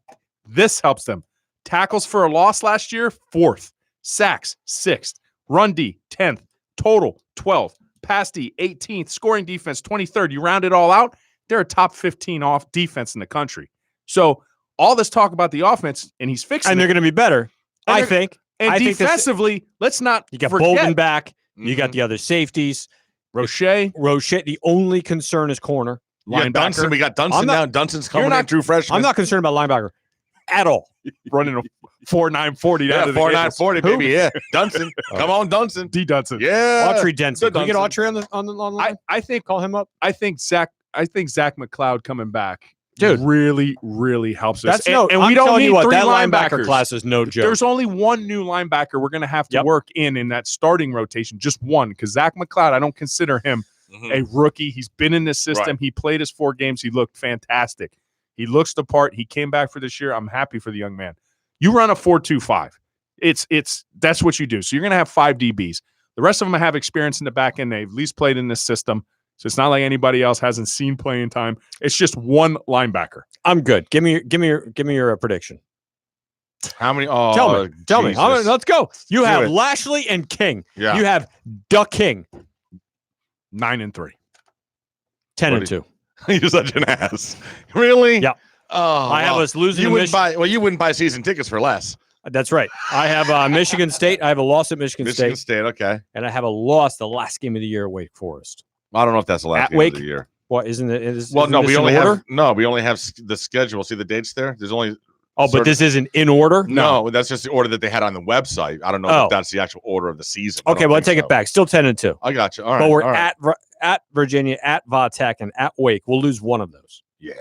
This helps them. Tackles for a loss last year, 4th. Sacks, 6th. Run D, 10th. Total, 12th. Pass D, 18th. Scoring defense, 23rd. You round it all out, they're a top 15 off defense in the country. So all this talk about the offense, and he's fixing And they're going to be better, I think. And I think defensively, let's not You got forget. Bolden back. You got the other safeties. Roche, The only concern is corner. We got Dunson. We got Dunson now. Dunson's coming in, true freshman. I'm not concerned about linebacker at all. running a 4.940. Yeah, 4.940, baby. Yeah, Dunson. Come on, Dunson. D. Dunson. Yeah. Autry Denson. Good Can we get Dunson. Autry on the line? I think Call him up. I think Zach McLeod coming back, Dude. really helps us. That's and we I'm don't telling need you what, three that linebacker linebackers. class is no joke. There's only one new linebacker we're going to have to Yep. work in that starting rotation, just one, because Zach McLeod, I don't consider him a rookie. He's been in this system. Right. He played his 4 games. He looked fantastic. He looks the part. He came back for this year. I'm happy for the young man. You run a 4-2-5. That's what you do. So you're going to have 5 DBs. The rest of them have experience in the back end. They've at least played in this system. So it's not like anybody else hasn't seen playing time. It's just one linebacker. I'm good. Give me your prediction. How many? Oh, Tell me. Jesus. Let's go. You Do have it. Lashley and King. Yeah. You have Duck King. 9-3. 10-2. You're such an ass. Really? Yeah. Oh, I have well, us losing. You to wouldn't Mich- buy. Well, you wouldn't buy season tickets for less. That's right. I have Michigan State. I have a loss at Michigan Michigan State, State. Okay. and I have a loss the last game of the year at Wake Forest. I don't know if that's the last At game Wake? of the year. What isn't it? Is, Well, isn't no, this we in only order? have the schedule. See the dates there. There's only Oh, but this isn't in order. no. That's just the order that they had on the website. I don't know Oh. if that's the actual order of the season. I Okay, don't well, I think take so. it back. Still 10-2. I got you. All right. But we're all right. at Virginia, at Va Tech, and at Wake. We'll lose one of those, Yeah.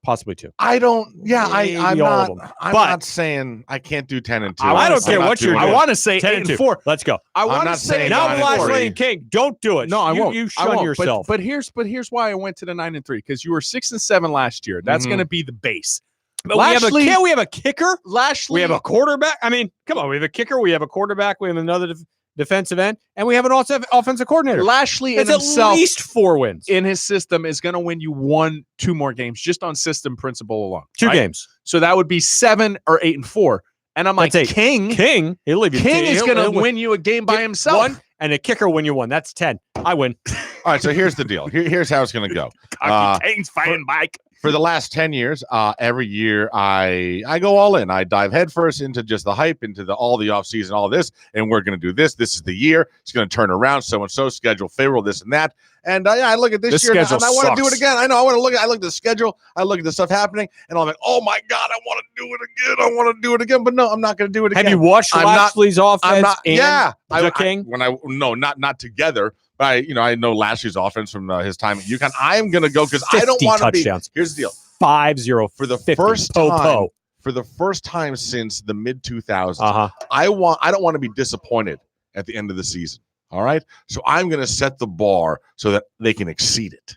possibly 2. I don't. Yeah. Maybe I'm all not. of them. I'm But- not saying I can't do 10-2. I don't care I'm not what you're doing doing. I it. want to say 10-2. 8-4. Let's go. I want to not say saying Now, 9-3. Lashley and King, don't do it. No, I won't. You I shun won't. yourself. But here's why I went to the 9-3, because you were 6-7 last year. That's Mhm. going to be the base. But we have Lashley- we have a kicker. Lashley, We have a quarterback. I mean, come on. We have a kicker. We have a quarterback. We have another defensive end, and we have an offensive coordinator. Lashley in It's at himself least 4 wins. in his system is going to win you 1-2 more games just on system principle alone. 2 right? games. So that would be 7 or 8-4. And I'm like, That's 8. King He'll leave you. is going to he'll win you a game by Get himself. 1, and a kicker win you 1. That's 10. I win. All right. So here's the deal. Here's how it's going to go. Cocky King's fighting Mike. For the last 10 years, every year I go all in. I dive headfirst into just the hype, into all the offseason, all this, and we're going to do this. This is the year. It's going to turn around. So and so schedule favorable, this and that. And I look at this year and schedule I want to do it sucks. again. I know. I look at the schedule. I look at the stuff happening, and I'm like, oh my god, I want to do it again. I want to do it again. But no, I'm not going to do it again. Have you watched I'm not- Lashley's offense? I'm not. and Yeah, the King? not together. But I know Lashley's offense from his time at UConn. I'm going to go because I don't 50 want to be. touchdowns. Here's the deal. 5-0 For the 50. first Po, time, po. for the first time since the mid 2000s, Uh-huh. I don't want to be disappointed at the end of the season. All right. So I'm going to set the bar so that they can exceed it.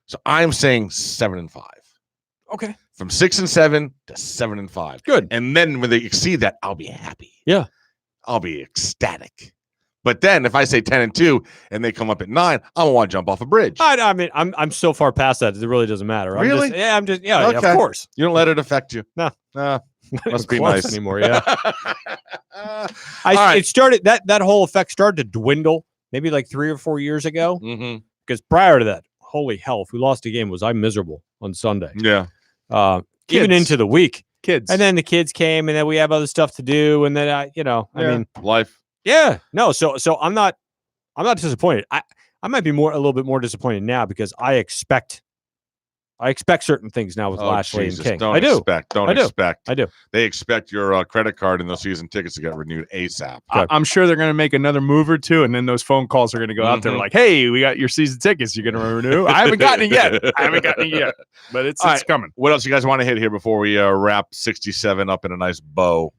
So I'm saying 7-5. Okay. From 6-7 to 7-5. Good. And then when they exceed that, I'll be happy. Yeah. I'll be ecstatic. But then if I say 10-2 and they come up at 9, I'm gonna want to jump off a bridge. I mean, I'm so far past that it really doesn't matter. Really? I'm just yeah, Okay. of course. You don't let it affect you. No. Must be Close nice. anymore. Yeah. All right. It started that whole effect started to dwindle maybe like 3 or 4 years ago. Mhm. Because prior to that, holy hell, if we lost a game, was I miserable on Sunday? Yeah. Even Kids. into the week. Kids. And then the kids came, and then we have other stuff to do, and then I mean, Life. yeah, no. So I'm not disappointed. I might be a little bit more disappointed now because I expect I expect certain things now with Oh, Lashley Jesus, and King. Don't I do. expect. Don't I do. expect. I do. They expect your credit card and those season tickets to get renewed ASAP. I'm sure they're going to make another move or two, and then those phone calls are going to go out there Mhm. like, "Hey, we got your season tickets. You're going to renew." I haven't gotten it yet. But it's All right. coming. What else you guys want to hit here before we wrap 67 up in a nice bow?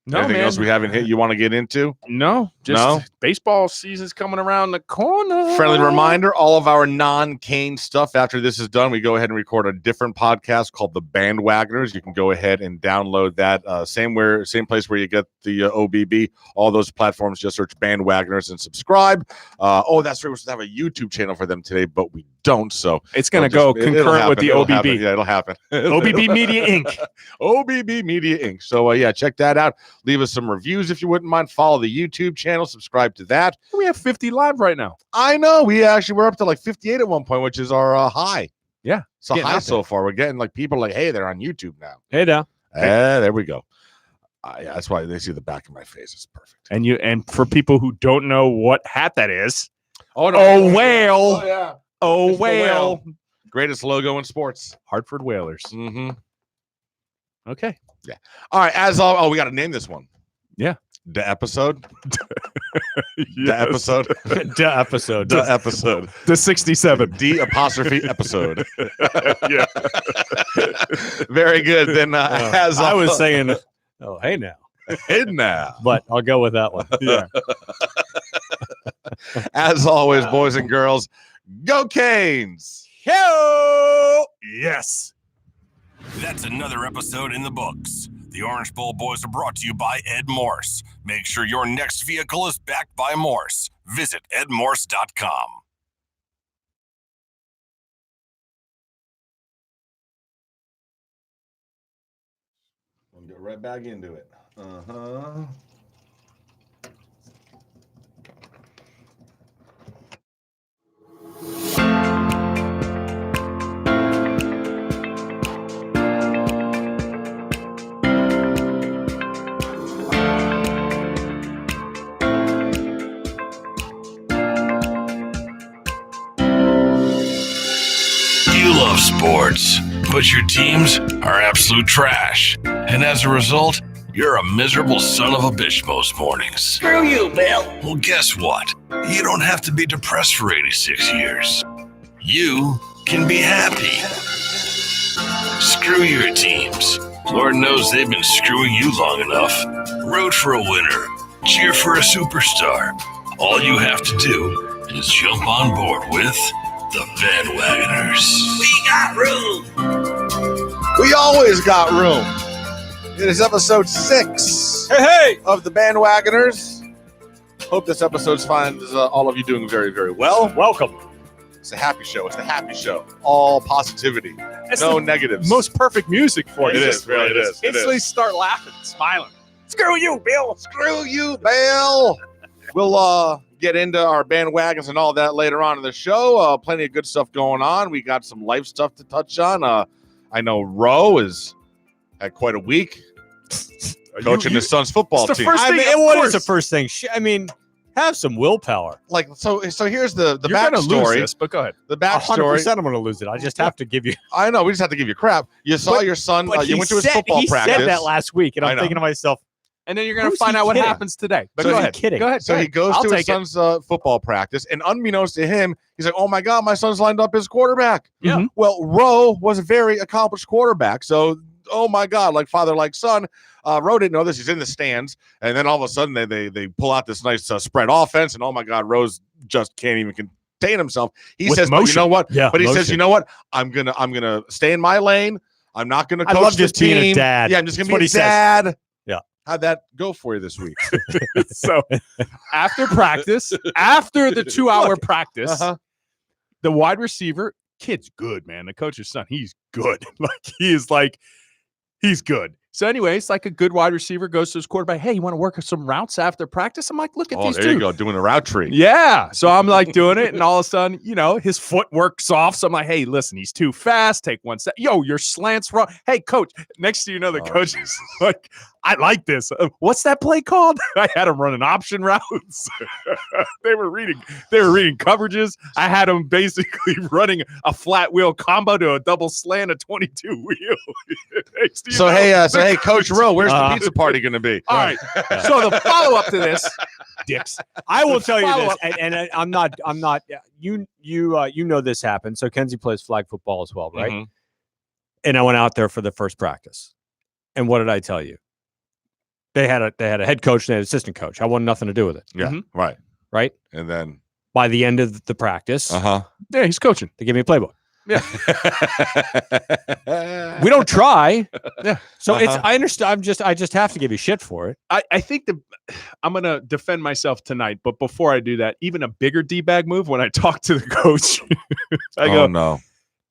No, Anything man. else we haven't hit you want to get into? No, just No? baseball season's coming around the corner. Friendly reminder, all of our non-Kane stuff, after this is done, we go ahead and record a different podcast called The Bandwagoners. You can go ahead and download that. Same place where you get the OBB. All those platforms, just search Bandwagoners and subscribe. That's right. We're supposed to have a YouTube channel for them today, but we don't. So It's going to it'll go just- it'll concurrent with happen. the It'll OBB. happen. Yeah, it'll happen. OBB Media Inc. OBB Media Inc. So check that out. Leave us some reviews if you wouldn't mind. Follow the YouTube channel. Subscribe to that. We have 50 live right now. I know we're up to like 58 at one point, which is our high. Yeah, It's a getting high out so far. We're getting like people like, hey, they're on YouTube now. Hey, now. There we go. Yeah, that's why they see the back of my face. It's perfect. And for people who don't know what hat that is, Oh whale. yeah. Oh, It's the whale. Greatest logo in sports. Hartford Whalers. Mm-hmm. Okay. All right. As all, we got to name this one. Yeah. The episode. The Yes. episode. The episode. The episode. The 67. D apostrophe episode. Yeah. Very good. Then as I was saying, oh, hey now. hidden now. But I'll go with that one. Yeah. As always, boys and girls, go Canes. Yes. That's another episode in the books. The Orange Bowl Boys are brought to you by Ed Morse. Make sure your next vehicle is backed by Morse. Visit edmorse.com. We'll get right back into it. Uh-huh. You love sports, but your teams are absolute trash. And as a result, you're a miserable son of a bitch most mornings. Screw you, Bill. Well, guess what? You don't have to be depressed for 86 years. You can be happy. Screw your teams. Lord knows they've been screwing you long enough. Root for a winner. Cheer for a superstar. All you have to do is jump on board with the Bandwagoners. We got room. We always got room. It is episode 6 Hey! of the Bandwagoners. Hope this episode finds all of you doing very, very well. Welcome. It's a happy show. It's the happy show. All positivity. It's No the negatives. most perfect music for It you. is, really, it is. It Instantly is. start laughing, smiling. Screw you, Bill. Screw you, Bill. We'll get into our bandwagons and all that later on in the show. Plenty of good stuff going on. We got some life stuff to touch on. I know Roe is had quite a week coaching his son's football It's the team. first I thing, mean, of what course. is the first thing? I mean, have some willpower. Like so here's the You're gonna lose backstory. this, but go ahead. The 100% backstory. I'm going to lose it. I just have to give you. I know we just have to give you crap. You saw But- your son. But You he went to his said- football he practice. said that last week, and I I'm know. thinking to myself, And then you're going to Who's find he out what kidding? happens today. But So go he ahead. kidding? Go ahead. So go he ahead. goes I'll to his take it. son's football practice, and unbeknownst to him, he's like, "Oh my God, my son's lined up as quarterback." Yeah. Mm-hmm. Mhm. Well, Roe was a very accomplished quarterback, so oh my God, like father, like son. Roe didn't know this. He's in the stands, and then all of a sudden they pull out this nice spread offense, and oh my God, Rose just can't even contain himself. He With says, "But you motion. know what?" yeah. But he says, motion. "You know what? I'm gonna stay in my lane. I'm not gonna I coach love the just being a team. dad. Yeah, I'm just gonna That's be what a he says. dad." Yeah. How'd that go for you this week? So after practice, after the 2-hour practice, Uh-huh. the wide receiver, kid's good, man. The coach's son, he's good. He's good. So anyways, like a good wide receiver goes to his quarterback. Hey, you want to work some routes after practice? I'm like, look at Oh, these there two. you go, doing the route tree. Yeah. So I'm like doing it, and all of a sudden, his foot works off. So I'm like, hey, listen, he's too fast. Take one step. Yo, your slant's wrong. Hey, coach. Next thing you know, the Oh, coach is Jesus. like, I like this. What's that play called? I had them running option routes. they were reading coverages. I had them basically running a flat wheel combo to a double slant, a 22 wheel. So hey, Coach Rowe, where's the pizza party going to be? All right. So the follow up to this, dicks. I will tell you this, Follow-up. and I'm not. You know this happened. So Kenzie plays flag football as well, right? Mhm. And I went out there for the first practice. And what did I tell you? They had a head coach and an assistant coach. I wanted nothing to do with it. Yeah, right. Right. And then, By the end of the practice, Yeah, he's coaching. they gave me a playbook. uh-huh. We don't try. Yeah. So it's. I understand. I just have to give you shit for it. I think I'm going to defend myself tonight. But before I do that, even a bigger D-bag move when I talk to the coach, I go, Oh no.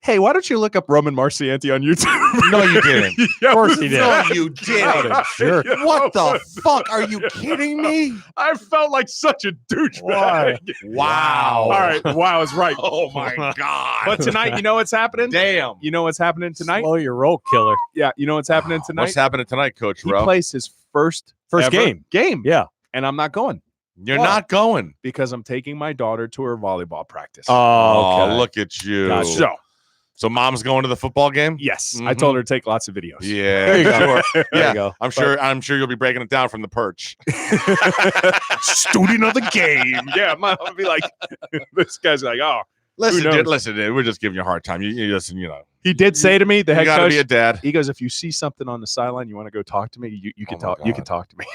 hey, why don't you look up Roman Marcianti on YouTube? No, you didn't. Yeah, Of course he did. No, you didn't. Sure. What the fuck? Are you kidding me? I felt like such a douchebag. Why? Wow. All right. Wow is right. Oh my god. But tonight, you know what's happening? Damn. You know what's happening tonight? Slow your roll, killer. Yeah. You know what's happening tonight? What's happening tonight, Coach He Rowe? plays his first First ever game. game. Yeah. And I'm not going You're Why? not going. because I'm taking my daughter to her volleyball practice. Oh, okay. Look at you. Gotcha. So, Mom's going to the football game? yes, I Mhm. told her to take lots of videos. Yeah. There you go. Sure. There Yeah. you go. I'm sure you'll be breaking it down from the perch. Student of the game. Yeah, mom will be like, this guy's like, oh. Listen, knows? dude, we're just giving you a hard time. You listen, He did say to me, the you head gotta coach, be a dad. he goes, if you see something on the sideline, you want to go talk to me, you can Oh my talk. You can God. talk to me.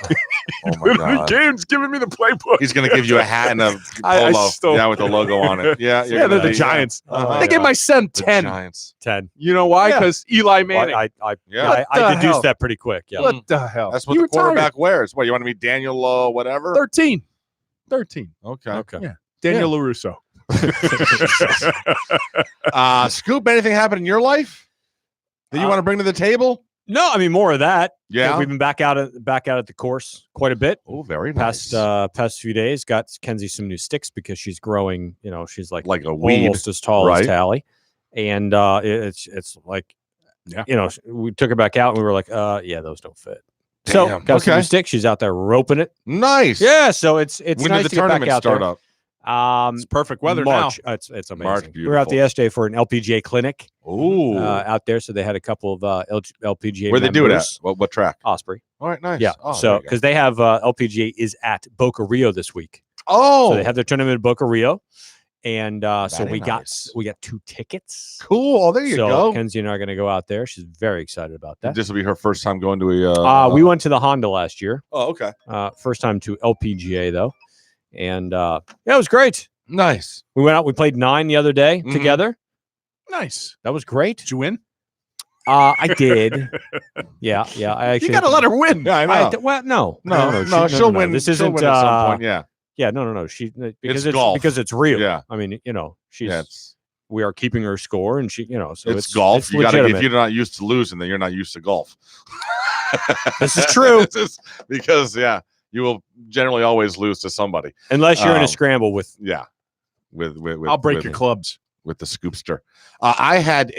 Oh my god. Game's giving me the playbook. He's gonna give you a hat and a I polo. stole- Yeah, with the logo on it. Yeah, you're Yeah, they're gonna the be- Giants. Uh-huh. They gave my son The 10. Giants. 10. You know why? Yeah. Because Eli Well, Manning. Yeah. What I the deduced hell? that pretty quick. Yeah. What the hell? That's what He the retired. quarterback wears. What, you want to be Daniel whatever? 13. 13. Okay. Okay. Yeah. Daniel LaRusso. Scoop, anything happened in your life that you want to bring to the table? No, I mean more of that. Yeah. We've been back out at the course quite a bit. Oh, very nice. Past few days. Got Kenzie some new sticks because she's growing. You know, she's like like a weed. almost as tall right? as Tally, and it's like, Yeah. you know, we took her back out and we were like, yeah, those don't fit. So Damn, got some new okay. sticks. She's out there roping it. Nice. Yeah, so it's When nice did the to get back tournament out start there. up? It's perfect weather March. It's amazing. March, we were out yesterday for an LPGA clinic Ooh. out there, so they had a couple of LPGA. Where'd they do it at? members. What track? Osprey. All right, nice. Yeah. Oh, So there you go. because they have LPGA is at Boca Rio this week. Oh, So they have their tournament at Boca Rio, and so Very we nice. got 2 tickets. cool. Oh, there you so go. Kenzie and I are going to go out there. She's very excited about that. This will be her first time going to a. We went to the Honda last year. Oh, okay. First time to LPGA though, and yeah, it was great. Nice. We went out. We played 9 the other day Mhm. together. Nice. That was great. Did you win? I did. Yeah. I actually. You got to let her win. Yeah, I know. Well, no, She'll win. This she'll isn't. win at some point. Yeah. Yeah, no. She because it's golf. because it's real. Yeah. I mean, you know, she's. Yeah. We are keeping her score, and she, you know, so It's golf. It's You got to. If legitimate. you're not used to losing, then you're not used to golf. This is true. This is- because you will generally always lose to somebody. Unless you're in Um, a scramble with. Yeah. With I'll break with- your clubs. with the scoopster. I had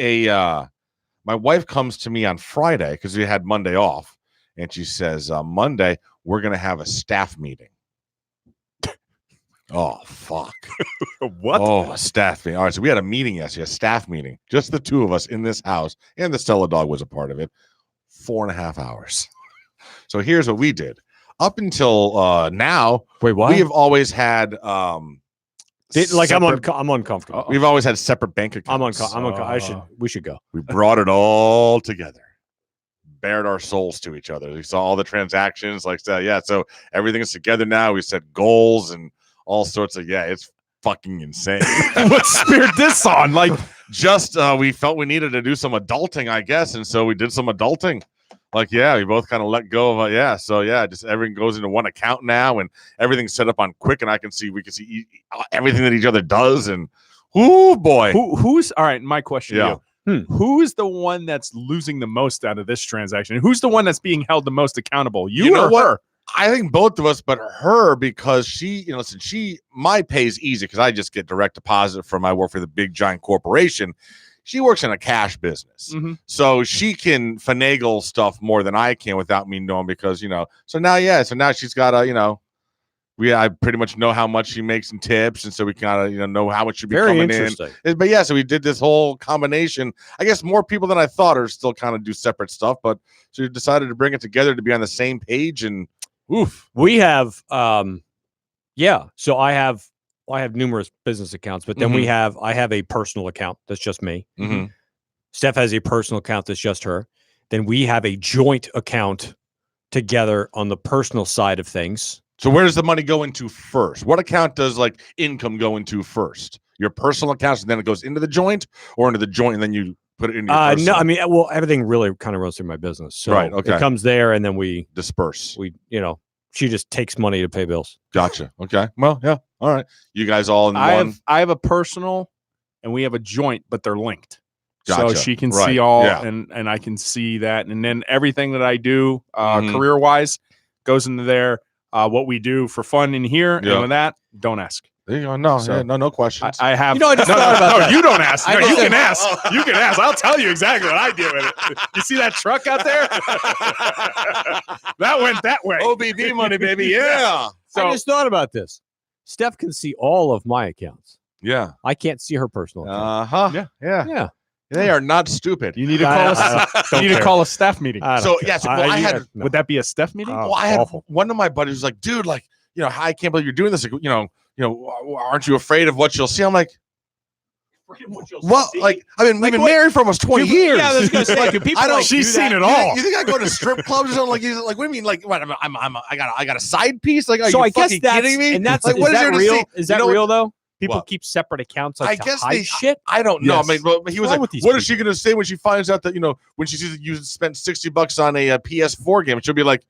my wife comes to me on Friday because we had Monday off, and she says, Monday, we're going to have a staff meeting. Oh, fuck. What? Oh, a staff meeting. All right, so we had a meeting yesterday, a staff meeting, just the two of us in this house, and the Stella dog was a part of it. 4.5 hours. So here's what we did. Up until now, Wait, what? we have always had I'm separate- uncomfortable. we've always had separate bank I'm accounts. We should go. We brought it all together, bared our souls to each other. We saw all the transactions, like that. Yeah, so everything's together now. We set goals and all sorts of. Yeah, it's fucking insane. What spirit this on? Like, Just we felt we needed to do some adulting, I guess, and so we did some adulting. Like, yeah, we both kind of let go of so just everything goes into one account now, and everything's set up on Quick, and we can see everything that each other does, and oh boy, who's all right? My question to Yeah. you. Who is the one that's losing the most out of this transaction? Who's the one that's being held the most accountable? You know or what? her? I think both of us, but her, because she, listen, my pay is easy because I just get direct deposit from I work for the big giant corporation. she works in a cash business. Mhm. So she can finagle stuff more than I can without me knowing because, so now she's got to, I pretty much know how much she makes in tips. And so we kind of, know how much should be Very coming interesting. in. But yeah, so we did this whole combination. I guess more people than I thought are still kind of do separate stuff, but so we decided to bring it together to be on the same page and oof. We have, so I have numerous business accounts, but then I have a personal account that's just me. Mm-hmm. Steph has a personal account that's just her. Then we have a joint account together on the personal side of things. So where does the money go into first? What account does like income go into first? Your personal accounts, and then it goes into the joint, or into the joint, and then you put it in your No, personal? I mean, well, everything really kind of runs through my business. So Right, okay. it comes there, and then we disperse. She just takes money to pay bills. Gotcha. Okay. Well, yeah. All right. You guys all in one. I have a personal, and we have a joint, but they're linked. So Gotcha. she can Right. see all, Yeah. and I can see that, and then everything that I do career wise goes into there. What we do for fun in here, Yeah. and with that, don't ask. There you go. No, So- no questions. I have. I just no, thought about that. you don't ask. I No, just you said- can ask. You can ask. I'll tell you exactly what I do with it. You see that truck out there? That went that way. OBB money, baby. Yeah. So I just thought about this. Steph can see all of my accounts. Yeah. I can't see her personal account. Yeah. Yeah. Yeah. They are not stupid. you need to I- call I us. don't You need to care. call a staff meeting. I don't So, care. yes, well, I had- Would that be a staff meeting? Oh, Well, I had awful. one of my buddies was like, dude, like, I can't believe you're doing this. Like, aren't you afraid of what you'll see? I'm like, well, like, I mean, we've been married for almost 20 years. Yeah, I was gonna say, do people I don't. like She's do seen that? it all. You think I go to strip clubs or something? Like, what do you mean? Like, what? I got a side piece. Like, are So you I guess fucking that's kidding me? and that's like, is what is that there to real? see? Is You that know real though? People What? keep separate accounts like I to guess hide they- shit. I don't know. Yes. I mean, but he was What's wrong like, with these "What is she going to say when she finds out that when she sees that you spent $60 on a PS4 game?" She'll be like,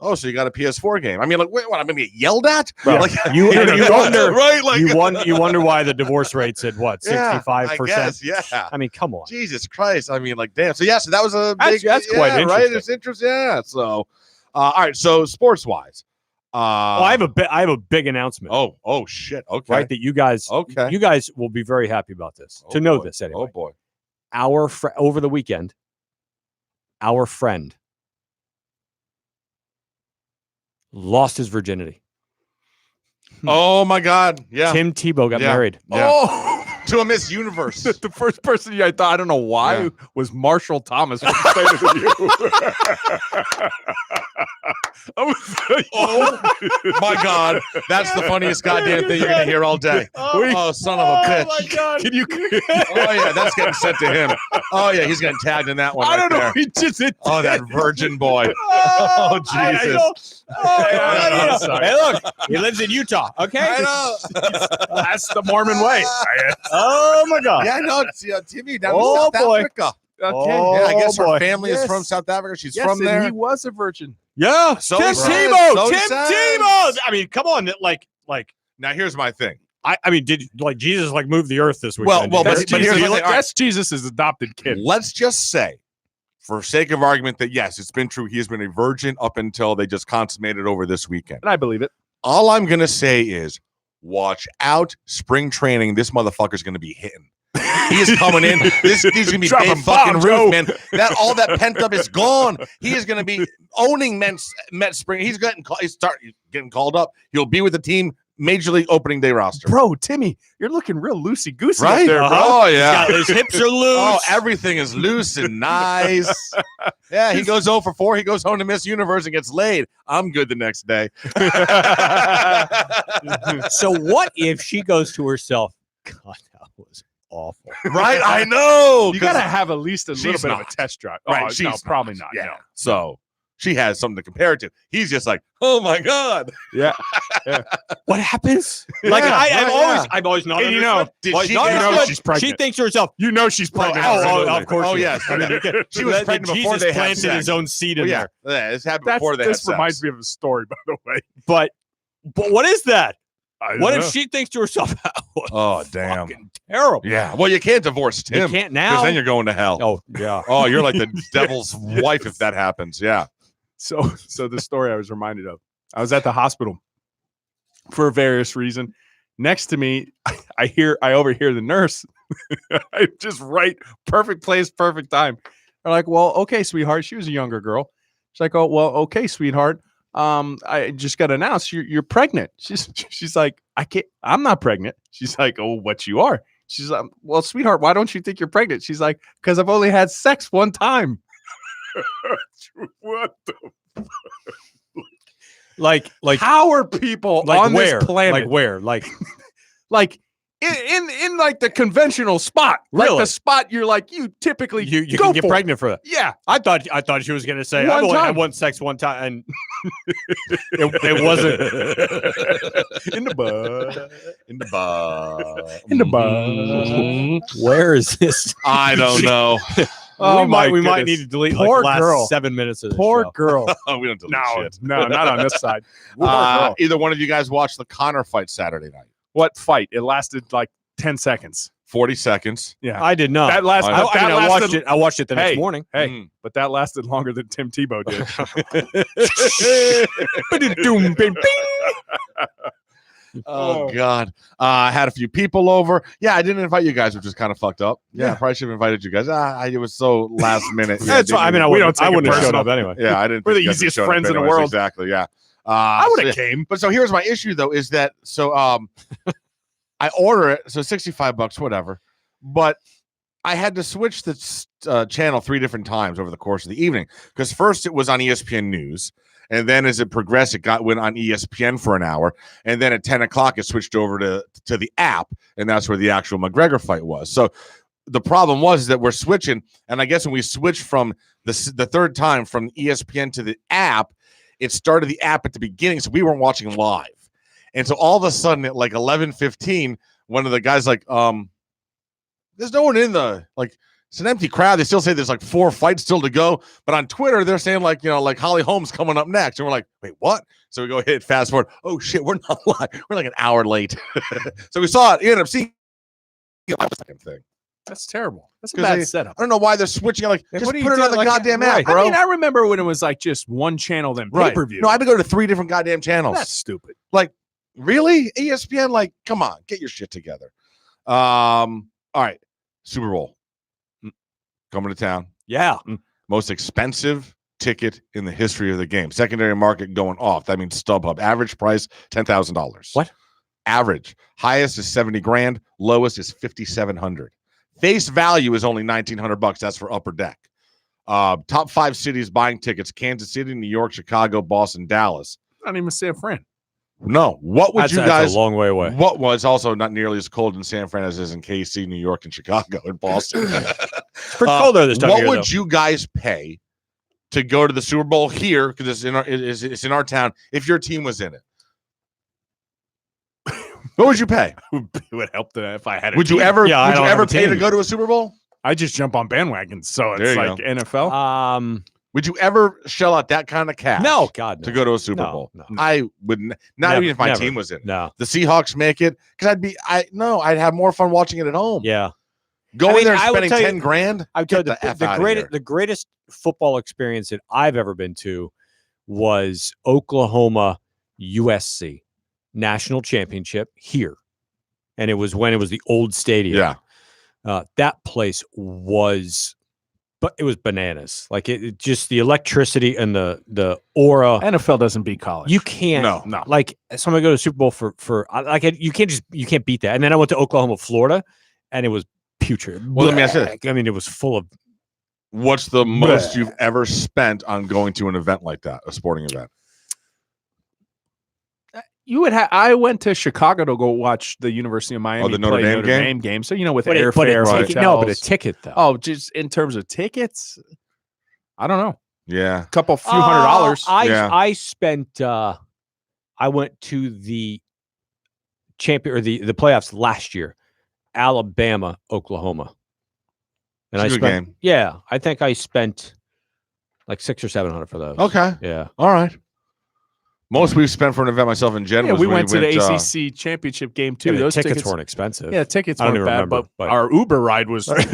"Oh, so you got a PS4 game?" I mean, like, wait, what? I'm going to get yelled at? Right. Like, You wonder, right? Like, you wonder why the divorce rate's at what, yeah, 65%? I guess, yeah. I mean, come on. Jesus Christ! I mean, like, damn. So yeah, so that was a That's- big. that's quite right. interesting. It's interesting. Yeah. So, all right. So sports wise, I have a big announcement. Oh shit. Okay. Right, that you guys will be very happy about this. Oh, to know boy. this anyway. Oh boy. Over the weekend, our friend lost his virginity. Oh my God. Yeah. Tim Tebow got Yeah. married. Yeah. Oh, To a Miss Universe. the first person I thought, I don't know why, Yeah. was Marshall Thomas from State of the U. I was like, Oh my God. That's the funniest goddamn thing you're gonna hear all day. Oh, son of a bitch. God. Can you? Oh yeah, that's getting sent to him. Oh yeah, he's getting tagged in that one. I right don't know. there. He just hit. Oh, that virgin boy. Oh Jesus. I'm sorry. Hey, look, he lives in Utah. Okay. I know. That's the Mormon way. Oh my God. Yeah, I know. It's Timmy down Oh, in South boy. Africa. Okay. Yeah, I guess Oh, her boy. family is Yes. from South Africa. She's Yes, from and there. he was a virgin. Yeah. So Tim he said. Tebow. So he Tim said. Tebow. I mean, come on. Like. Now here's my thing. I mean, did like Jesus like move the earth this week? Well, but That's here's Jesus. the thing. That's Jesus' adopted kid. Let's just say, for sake of argument, that yes, it's been true. He has been a virgin up until they just consummated over this weekend. And I believe it. All I'm gonna say is, watch out. Spring training, this motherfucker's gonna be hitting. He is coming in. He's gonna be Dropping big fucking bombs, roof, Joe. man. That all that pent up is gone. He is gonna be owning Met Spring. He's getting called up. He'll be with the team. Major League opening day roster. Bro, Timmy, you're looking real loosey goosey Right? up there, bro. Oh yeah. his hips are loose. Oh, everything is loose and nice. Yeah, he goes 0 for 4. He goes home to Miss Universe and gets laid. I'm good the next day. So what if she goes to herself? God, that was awful. Right? I know. You 'cause- gotta have at least a little she's bit of not. a test drive. Right, Oh, she's no, not. probably not. Yeah. No. So she has something to compare it to. He's just like, oh my God. Yeah. What happens? Like Yeah, I've always not. And you know, understood. did Always she- not you know understood. she's pregnant. She thinks to herself, You know she's pregnant. of course. Oh she is. yes. I mean, She was that pregnant before Jesus they had planted sex. his own seed Oh, in yeah. there. Yeah, this happened before they This had sex. reminds me of a story, by the way. But what is that? I What don't if know. she thinks to herself, that was Oh damn. fucking terrible? Yeah. Well, you can't divorce You Tim can't because now. then you're going to hell. Oh yeah. Oh, you're like the devil's wife if that happens. Yeah. So the story I was reminded of. I was at the hospital for various reason, Next to me, I overhear the nurse. I just right, perfect place, perfect time. They're like, well, okay, sweetheart. She was a younger girl. She's like, oh, well, okay, sweetheart. I just got to announce you're pregnant. She's like, I'm not pregnant. She's like, oh, what you are? She's like, well, sweetheart, why don't you think you're pregnant? She's like, because I've only had sex one time. What the? Like How are people like on where? this planet? Like where? Like Like in like the conventional spot, like Really? the spot you're like you typically you go can get for. pregnant for that. Yeah, I thought she was gonna say One I've only time. had one sex one time, and it wasn't. in the butt, In the bar. in the butt. Where is this? I don't know. Oh we might goodness. need to delete Poor like the last girl. 7 minutes of this Poor show. girl. Oh, we don't delete No, shit. no, not on this side. Poor girl. Either one of you guys watched the Connor fight Saturday night. What fight? It lasted like 10 seconds. 40 seconds. Yeah, I did not. that lasted. I know. I mean, I watched lasted, it. I watched it the next Hey. morning. Hey, Mm. but that lasted longer than Tim Tebow did. Oh God. I had a few people over. Yeah, I didn't invite you guys, which was kind of fucked up. Yeah, Yeah. I probably should have invited you guys. It was so last minute. Yeah, That's fine. I mean, I We wouldn't, don't take it wouldn't have showed personal. up anyway. yeah, I didn't. We're think the you guys would easiest show up friends in the anyways. world. Exactly. Yeah. I would so, have came. But so here's my issue though, is that I order it, so $65, whatever. But I had to switch the channel 3 different times over the course of the evening because first it was on ESPN News, and then as it progressed, went on ESPN for an hour, and then at 10 o'clock it switched over to the app, and that's where the actual McGregor fight was. So the problem was that we're switching, and I guess when we switched from the third time from ESPN to the app, it started the app at the beginning, so we weren't watching live. And so all of a sudden at like 11:15, one of the guys like, there's no one in it's an empty crowd. They still say there's like 4 fights still to go. But on Twitter, they're saying like Holly Holm's coming up next. And we're like, wait, what? So we go hit fast forward. Oh shit, we're not live. We're like an hour late. So we saw it. You ended up seeing the second thing. That's terrible. That's a 'Cause bad they- setup. I don't know why they're switching. Like, Yeah, just what do put you it do? on the Like, goddamn right. app, bro. I mean, I remember when it was like just one channel, then Right. pay-per-view. No, I had to go to 3 different goddamn channels. That's stupid. Really? ESPN? Like, come on, get your shit together. All right. Super Bowl. Coming to town. Yeah. Most expensive ticket in the history of the game. Secondary market going off. That means StubHub. Average price $10,000. What? Average. Highest is 70 grand. Lowest is 5,700. Face value is only $1,900. That's for upper deck. Top 5 cities buying tickets: Kansas City, New York, Chicago, Boston, Dallas. Not even San Fran. No. What would That's, you that's guys? a long way away. What was also not nearly as cold in San Fran as it is in KC, New York, and Chicago, and Boston. It's pretty cold there this time of What year, would you guys pay to go to the Super Bowl here? Because it's in our town. If your team was in it, what would you pay? It would help if I had. Would you ever? Yeah, I would you don't have ever a pay to team. go to a Super Bowl? I just jump on bandwagons, so There it's you like NFL. Would you ever shell out that kind of cash? No, God, no. to go to a Super No, Bowl. no. I would not Never, even if my never. team was in it. No. The Seahawks make it because I'd have more fun watching it at home. Yeah. Going I mean, there and I would spending tell you- 10 grand. I would tell you Get the F the outta greatest here. the greatest football experience that I've ever been to was Oklahoma USC national championship here. And it was when it was the old stadium. Yeah. That place was but it was bananas. Like it just the electricity and the aura. NFL doesn't beat college. You can't No. like somebody go to Super Bowl you can't beat that. And then I went to Oklahoma, Florida, and it was putrid. Well, let me ask you this. I mean, it was full of What's the most you've ever spent on going to an event like that, a sporting event? You would have. I went to Chicago to go watch the University of Miami the Notre play Dame Notre game? Dame game. So with but airfare, a ticket, no, but a hotels. ticket though. Oh, just in terms of tickets, I don't know. Yeah. Couple few $100. I spent. I went to the champion or the playoffs last year, Alabama, Oklahoma, and It's I a good spent. game. Yeah, I think I spent like $600 or $700 for those. Okay. Yeah. All right. Most we've spent for an event, myself and Jen, Yeah, was we when went to the ACC championship game too. Yeah, the Those tickets weren't expensive. Yeah, tickets I don't weren't even bad, remember, but but- our Uber ride was like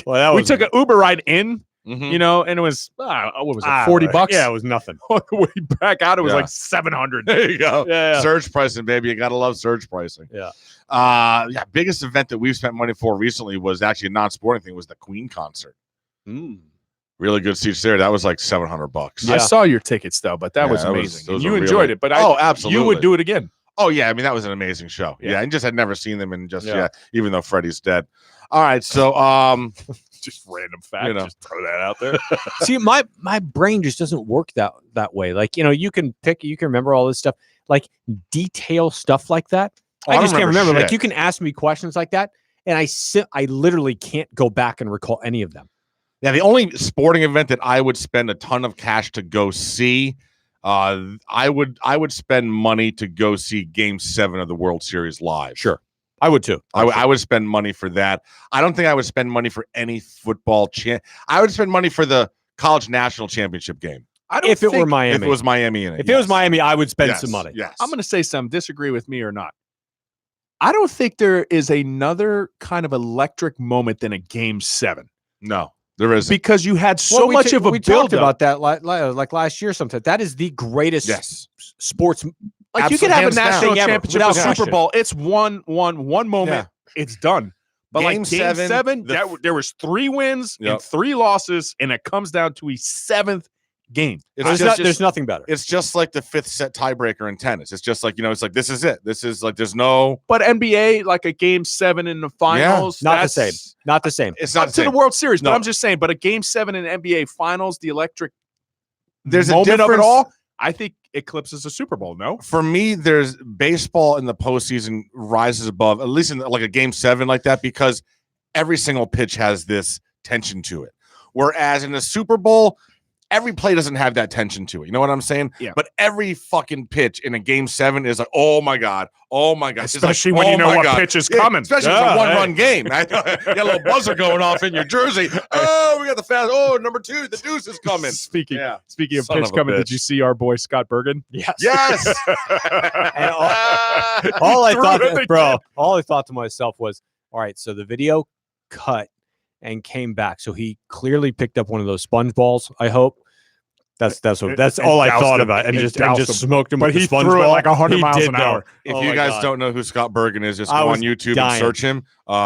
Well, that we was took an Uber ride in Mhm. you know, and it was what was it, $40? Yeah, it was nothing. On the way back out, it was Yeah. like 700. There you go. Yeah. Surge pricing, baby. You gotta love surge pricing. Yeah. Yeah. Biggest event that we've spent money for recently was actually a non-sporting thing. Was the Queen concert. Really good seats there. That was like $700. I saw your tickets though, but that Yeah, was that was- amazing. those And you were enjoyed really- it, but Oh, absolutely. you would do it again. Oh yeah, I mean that was an amazing show. Yeah. Yeah, and just had never seen them in just Yeah. even though Freddie's dead. All right, so Just random fact. You know. Just throw that out there. See, my brain just doesn't work that way. Like, you can remember all this stuff, like detail stuff like that. Oh, I I don't just can't remember remember. Like, shit. you can ask me questions like that, and I literally can't go back and recall any of them. yeah, the only sporting event that I would spend a ton of cash to go see, I would spend money to go see Game 7 of the World Series live. Sure, I would too. I would spend money for that. I don't think I would spend money for any football I would spend money for the college national championship game. I don't If it were think- Miami, If it was Miami in it. if it was yes. Miami, I would spend Yes, some money. Yes. I'm going to say something. Disagree with me or not. I don't think there is another kind of electric moment than a Game 7 No, there isn't. because you had so Well, we much ta- of a we talked build about that like last year. Sometime that is the greatest Yes. sports. Like you could have a hands down. national Thing ever, championship, without a Super question. Bowl. It's one moment. It's done. But Game like Game 7, 7, the- there was 3 wins Yep. and 3 losses, and it comes down to a 7th game. There's nothing better. It's just like the 5th set tiebreaker in tennis. It's just like, it's like this is it. This is like there's no But NBA, like a Game 7 in the finals, Not the that's same. Not the same. it's Up not to the same. World Series. But No. I'm just saying, but a Game 7 in NBA finals, the electric There's a moment of it difference. all, I think eclipses a Super Bowl. No, For me, there's baseball in the postseason rises above, at least in like a Game 7 like that, because every single pitch has this tension to it. Whereas in the Super Bowl, every play doesn't have that tension to it. You know what I'm saying? Yeah. But every fucking pitch in a Game 7 is like, oh my god, oh my god. It's like, especially when you oh know my what God. pitch is Yeah, coming. especially if it's a one-run game. You got a little buzzer going off in your jersey. Oh, we got the fast. Oh, number 2, the deuce is coming. Speaking Yeah. speaking of Son pitch of a coming, bitch. did you see our boy Scott Bergen? Yes. Yes. And all I thought, all I thought to myself was, all right, so the video cut and came back. So he clearly picked up one of those sponge balls, I hope. That's all I doused thought him. about. And It just doused him. smoked him But with the he sponge threw it ball. like 100 He miles did, an though. hour. If Oh you my guys God. don't know who Scott Bergen is, just I go was on YouTube dying. and search him.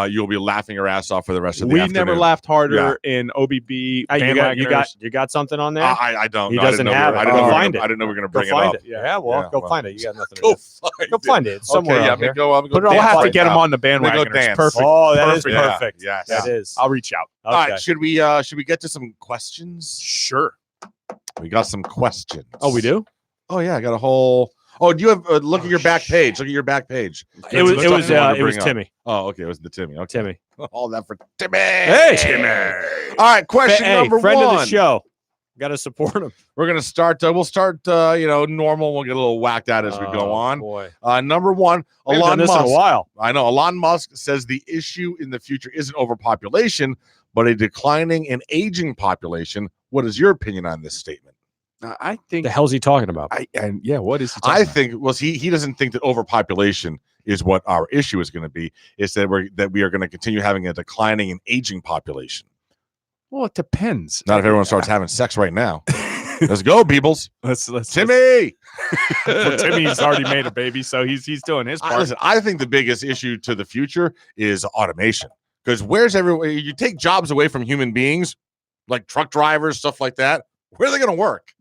You'll be laughing your ass off for the rest of the We afternoon. never laughed harder in OBB. Hey, bandwagoners. you got something on there? I don't. He know. I doesn't didn't know have we were- it. I didn't know Go we were find gonna- it. I didn't know we were going to Go bring it find up. it. Yeah, well, Yeah, go well. find it. You got nothing to Go do. find Go it. find it. It's somewhere Okay, yeah, out I'm gonna here. go. I'm Put gonna it We'll on dance have to right get him now. on the I'm gonna go bandwagoners. dance. Perfect. Oh, that is Perfect. Yeah, perfect. Yes. That is. I'll reach out. All Okay. right. Should we get to some questions? Sure. We got some questions. Oh, we do? Oh yeah, I got a whole. Oh, do you have look at your back page? Look at your back page. It was That's what I wanted to it was bring up. Timmy. Oh, okay, it was the Timmy. Okay, Timmy. all that for Timmy. Hey, Timmy. All right, question Hey, number friend 1. of the show. Got to support him. We're gonna start. We'll start. Normal. We'll get a little whacked out as we go on. Boy. Number 1, We haven't done Elon this in a Musk. while. I know Elon Musk says the issue in the future isn't overpopulation, but a declining and aging population. What is your opinion on this statement? I think. The hell's he talking about? What is he I talking about? think he doesn't think that overpopulation is what our issue is going to be. It's that we are going to continue having a declining and aging population. Well, it depends. Not if everyone starts having sex right now. Let's go, peoples. Let's Timmy. Well, Timmy's already made a baby, so he's doing his part. Listen, I think the biggest issue to the future is automation. Because where's everyone? You take jobs away from human beings, like truck drivers, stuff like that. Where are they going to work?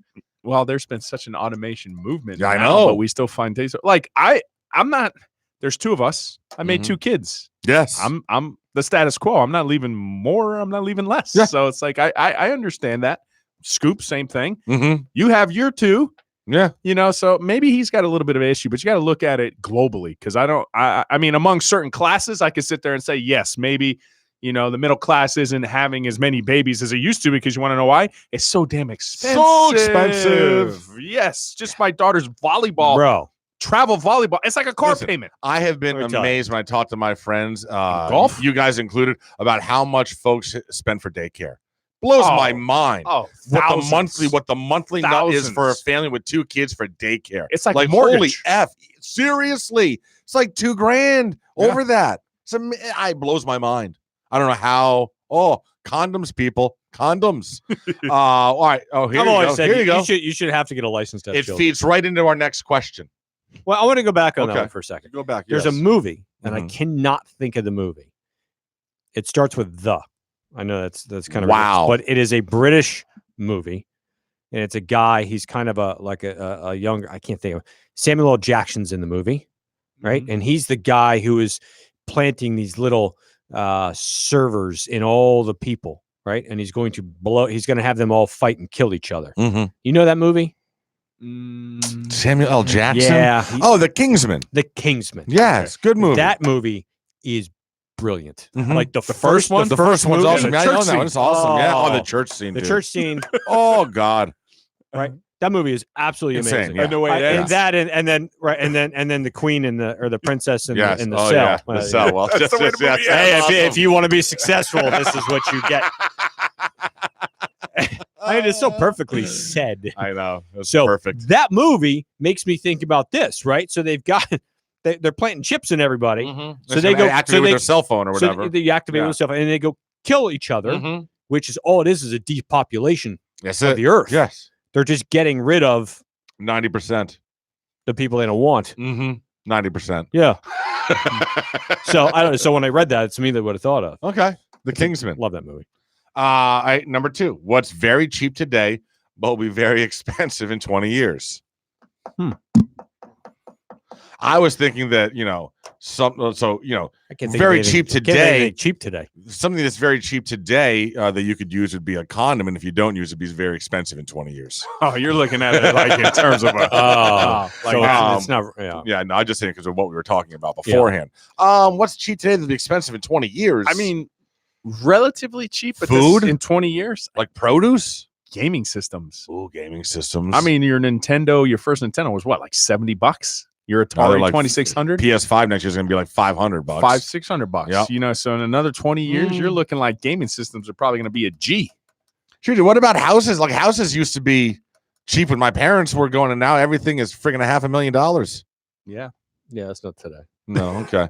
Well, there's been such an automation movement. Yeah, I now, know. but we still find days like I'm not. There's 2 of us. I made Mhm. 2 kids. Yes. I'm the status quo. I'm not leaving more. I'm not leaving less. Yeah. So it's like I understand that. Scoop, same thing. Mm-hmm. You have your 2. Yeah. So maybe he's got a little bit of an issue, but you got to look at it globally because I mean, among certain classes, I could sit there and say, yes, maybe, the middle class isn't having as many babies as it used to because you want to know why? It's so damn expensive. So expensive. Yes. Just my daughter's volleyball, Bro. travel volleyball. It's like a car Listen, payment. I have been Let me tell you. amazed when I talk to my friends, golf? you guys included, about how much folks spend for daycare. Blows my Oh. mind. Oh, What the monthly nut is for a Thousands. family with 2 kids for daycare. It's like holy mortgage. F. Seriously. It's like $2,000 Yeah. over that. It blows my mind. I don't know how. Oh, condoms, people. Condoms. All right. Oh, here I've you always go. said Here you go. you should have to get a license to have It children. feeds right into our next question. Well, I want to go back on that Okay. one for a second. Go back. There's yes. a movie, and I Mhm. cannot think of the movie. It starts with the. I know that's kind of Wow. but it is a British movie, and it's a guy. He's kind of a young. I can't think of Samuel L. Jackson's in the movie, right? Mhm. And he's the guy who is planting these little servers in all the people, right? And he's going to blow. He's going to have them all fight and kill each other. Mhm. You know that movie? Samuel L. Jackson. Yeah. Oh, The Kingsman. The Kingsman. Yes, good movie. That movie is brilliant. Mhm. Like the, first one? the first one's movie- awesome. the Yeah, I know church that one. It's awesome. Yeah. Oh, the Oh. church scene. The dude. church scene, Oh God. that movie is absolutely Insane, amazing. yeah. I know what it And is. that and then the queen and the princess in Yes. the Oh, cell. yeah. The cell. Well, That's the way the movie ends. Hey, awesome. if you want to be successful, this is what you get. I mean, it's so perfectly said. I know. That's So perfect. that movie makes me think about this, right? So they've got they're planting chips in everybody. Mhm. So It's they gonna go- activate so with they- their cell phone or So whatever. they activate Yeah. with stuff, and they go kill each other, Mhm. which is all it is a depopulation That's of it. the earth. Yes. They're just getting rid of 90%. the people they don't want. Mm-hmm. 90%. Yeah. So I don't. So when I read that, it's me that would have thought of. Okay. The Kingsman. Love that movie. Number 2. What's very cheap today, but will be very expensive in 20 years? I was thinking that, I can't think Very of anything- cheap can't think of today. anything cheap today. something that's very cheap today that you could use would be a condom. And if you don't use it, it'd be very expensive in 20 years. Oh, you're looking at it like in terms of a. So it's not. Yeah. Yeah, no, I'm just saying because of what we were talking about beforehand. What's cheap today that'll be expensive in 20 years? I mean, relatively cheap. But Food? in 20 years, like produce? gaming systems. Ooh, gaming systems. I mean, your first Nintendo was what, like $70? Your Now they're Atari like 2600, PS5 next year is going to be like $500. $600. Yep. So in another 20 years, you're looking like gaming systems are probably going to be a G. Sure, dude, what about houses? Like houses used to be cheap when my parents were going, and now everything is freaking $500,000. Yeah. Yeah, that's not today. No, okay.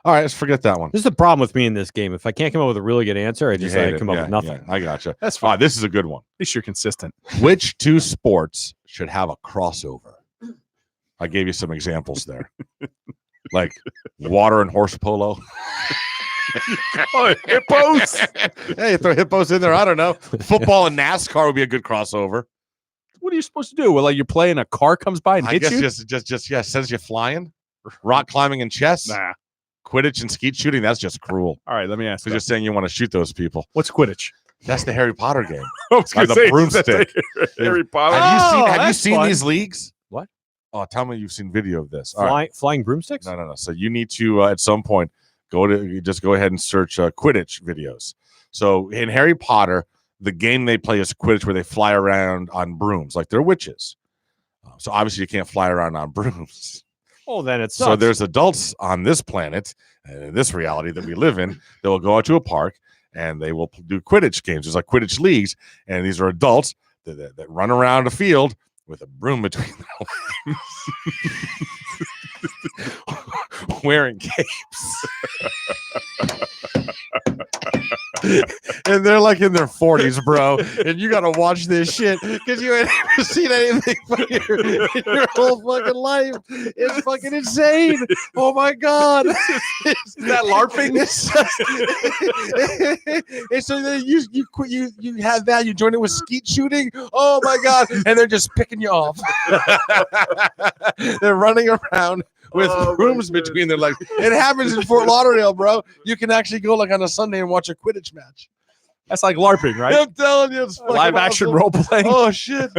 All right, let's forget that one. This is the problem with me in this game. If I can't come up with a really good answer, I just hate it. come up Yeah, with nothing. yeah, I gotcha. That's All right, fine. this is a good one. At least you're consistent. Which two sports should have a crossover? I gave you some examples there, like water and horse polo. Oh, hippos. Hey, throw hippos in there. I don't know. Football and NASCAR would be a good crossover. What are you supposed to do? Well, like you're playing, a car comes by and I hits guess you? just sends you flying. Rock climbing and chess, Nah. Quidditch and skeet shooting. That's just cruel. All right, let me ask So you. just saying you want to shoot those people. What's Quidditch? That's the Harry Potter game. I was By gonna the say, broomstick. that's Harry Potter. Have you that's seen fun. these leagues? What? Oh, tell me you've seen video of this. All right. Flying broomsticks? No. So you need to at some point go ahead and search Quidditch videos. So in Harry Potter, the game they play is Quidditch, where they fly around on brooms like they're witches. So obviously you can't fly around on brooms. Oh, then it's So there's adults on this planet, in this reality that we live in, that will go out to a park and they will do Quidditch games. There's like Quidditch leagues, and these are adults that run around a field with a broom between their legs, wearing capes. And they're like in their 40s, bro. And you got to watch this shit because you ain't never seen anything in your whole fucking life. It's fucking insane. Oh my God. Is that LARPing? And so then you have that. You join it with skeet shooting. Oh my God. And they're just picking you off. They're running around with brooms between their legs. It happens in Fort Lauderdale, bro. You can actually go like on a Sunday and watch a Quidditch match. That's like LARPing, right? I'm telling you, it's fucking Live action awesome. role playing. Oh shit.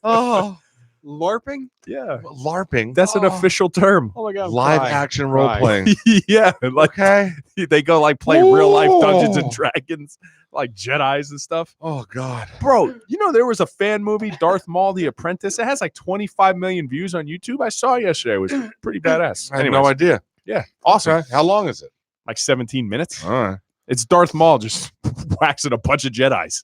Oh, LARPing? Yeah. LARPing. That's an official term. Oh my God. I'm Live crying. action role Crying. playing. Yeah. Like Okay. they go like play real life Dungeons Ooh. and Dragons, like Jedis and stuff. Oh God. Bro, you know there was a fan movie, Darth Maul the Apprentice. It has like 25 million views on YouTube. I saw it yesterday. It was pretty badass. I had Anyways, no idea. yeah, awesome. Okay. How long is it? Like 17 minutes. All right. It's Darth Maul just waxing a bunch of Jedis.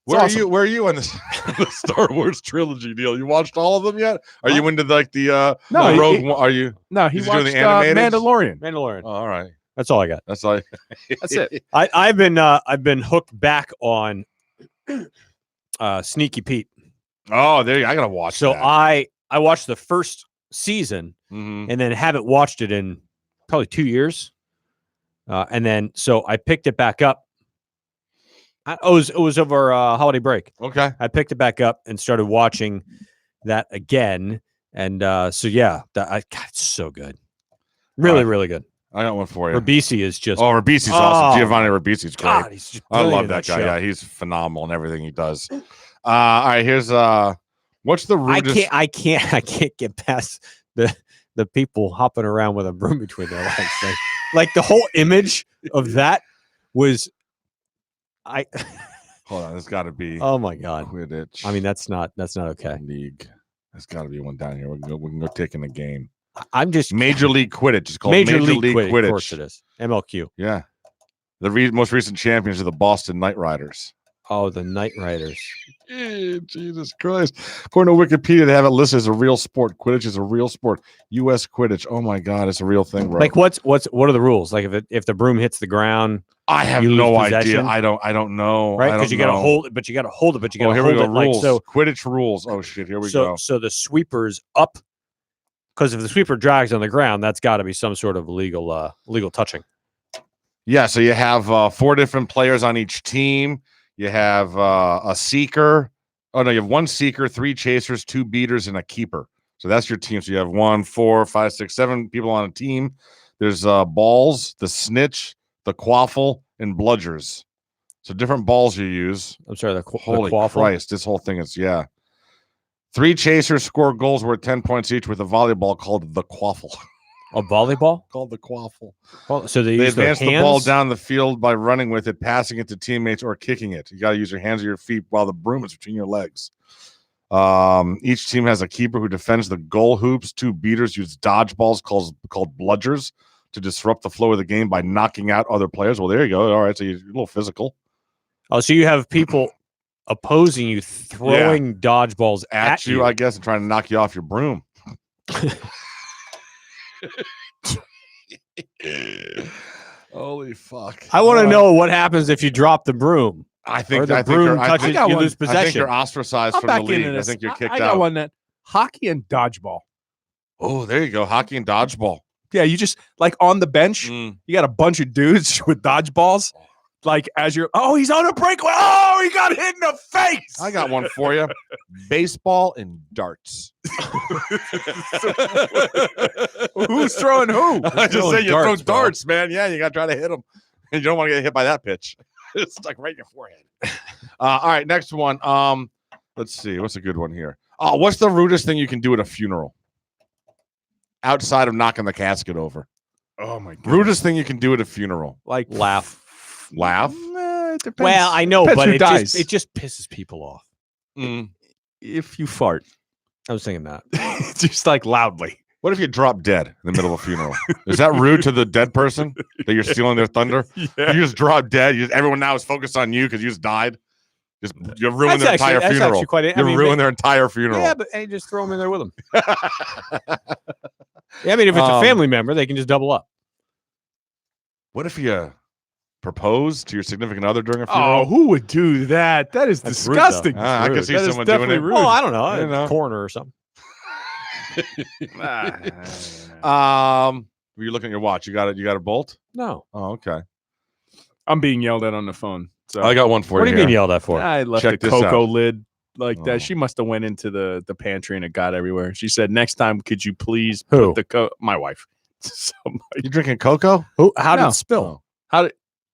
Where awesome. are you? Where are you on this the Star Wars trilogy deal? You watched all of them yet? Are you into like the No, the he- Rogue he- One? Are you? No, he Is he doing watched the animated? Mandalorian. Mandalorian. Oh, all right. That's all I got. That's like That's it. I've been hooked back on Sneaky Pete. Oh, there you, I gotta watch So that. I watched the first season Mhm. and then haven't watched it in probably 2 years. And then so I picked it back up. It was over holiday break. Okay. I picked it back up and started watching that again. And so yeah, God, it's so good. Really, right. really good. I got one for you. Ribisi is just Oh, Ribisi's awesome. Oh, Giovanni Ribisi's great. God, he's just I love brilliant in that guy. show. Yeah, he's phenomenal in everything he does. All right, here's what's the rudest? I can't get past the people hopping around with a broom between their legs. Like the whole image of that was Hold on, there's got to be oh my God. Quidditch. I mean, that's not okay. League. There's got to be one down here. We can go take in the game. I'm just Major League Quidditch. It's called Major League Quidditch. Of course Quidditch. it is. MLQ. Yeah. The most recent champions are the Boston Knight Riders. Oh, the Knight Riders. Jesus Christ. According to Wikipedia, they have it listed as a real sport. Quidditch is a real sport. U.S. Quidditch. Oh my God, it's a real thing, bro. Like what are the rules? Like if the broom hits the ground, I have you lose no idea. possession? I don't know. right? Because you got to hold it, but you got to hold it, but you got to here hold we go. it like Rules. so. Quidditch rules. Oh shit, here we go. So the sweeper's up because if the sweeper drags on the ground, that's got to be some sort of legal touching. Yeah, so you have 4 different players on each team. You have a seeker. Oh no, you have 1 seeker, 3 chasers, 2 beaters, and a keeper. So that's your team. So you have 1, 4, 5, 6, 7 people on a team. There's balls, the snitch, the quaffle, and bludgers. So different balls you use. I'm sorry, the Holy quaffle. Christ, this whole thing is 3 chasers score goals worth 10 points each with a volleyball called the quaffle. A volleyball. Called the quaffle. Well, so they They use their advance the ball hands? down the field by running with it, passing it to teammates, or kicking it. You got to use your hands or your feet while the broom is between your legs. Each team has a keeper who defends the goal hoops. 2 beaters use dodgeballs called bludgers to disrupt the flow of the game by knocking out other players. Well, there you go. All right, so you're a little physical. Oh, so you have people opposing you throwing dodgeballs At you, I guess, and trying to knock you off your broom. Holy fuck! I want to know what happens if you drop the broom. I think the I think broom you're, I touches think, got you one. lose I think possession. you're ostracized I'm from the back league. into I this. think you're kicked I got out. one that hockey and dodgeball. Oh, there you go. Hockey and dodgeball. Yeah, you just like on the bench, Mm. you got a bunch of dudes with dodgeballs. Like as you're, he's on a breakaway. Oh, he got hit in the face. I got one for you. Baseball and darts. Who's throwing who? I just throwing say you throw darts, bro. darts, man. Yeah, you got to try to hit them. And you don't want to get hit by that pitch. It's like right in your forehead. All right, next one. Let's see. What's a good one here? Oh, what's the rudest thing you can do at a funeral? Outside of knocking the casket over. Oh my god. Rudest thing you can do at a funeral. Like Laugh. Laugh? It depends. Well, I know, Depends but who it dies. just pisses people off. Mm. if you fart, I was thinking that. just like loudly. What if you drop dead in the middle of a funeral? Is that rude to the dead person that you're stealing their thunder? Yeah. You just drop dead. Everyone now is focused on you because you just died. You ruined their entire that's funeral. actually quite. You ruined their entire funeral. Yeah, but hey, just throw them in there with them. Yeah, I mean, if it's a family member, they can just double up. What if you propose to your significant other during a funeral? Oh, who would do that? That is That's rude, though. disgusting. I can rude. see That is someone doing definitely it. rude. Oh, I don't know, You know. a corner or something. You're looking at your watch. You got it. You got a bolt. No. Oh, okay. I'm being yelled at on the phone. So I got one for What do you. you mean here. yelled at for? I left Check the this cocoa out. lid like Oh. that. She must have went into the pantry and it got everywhere. She said, "Next time, could you please Who? put the my wife?" So You drinking cocoa? How did No. it spill?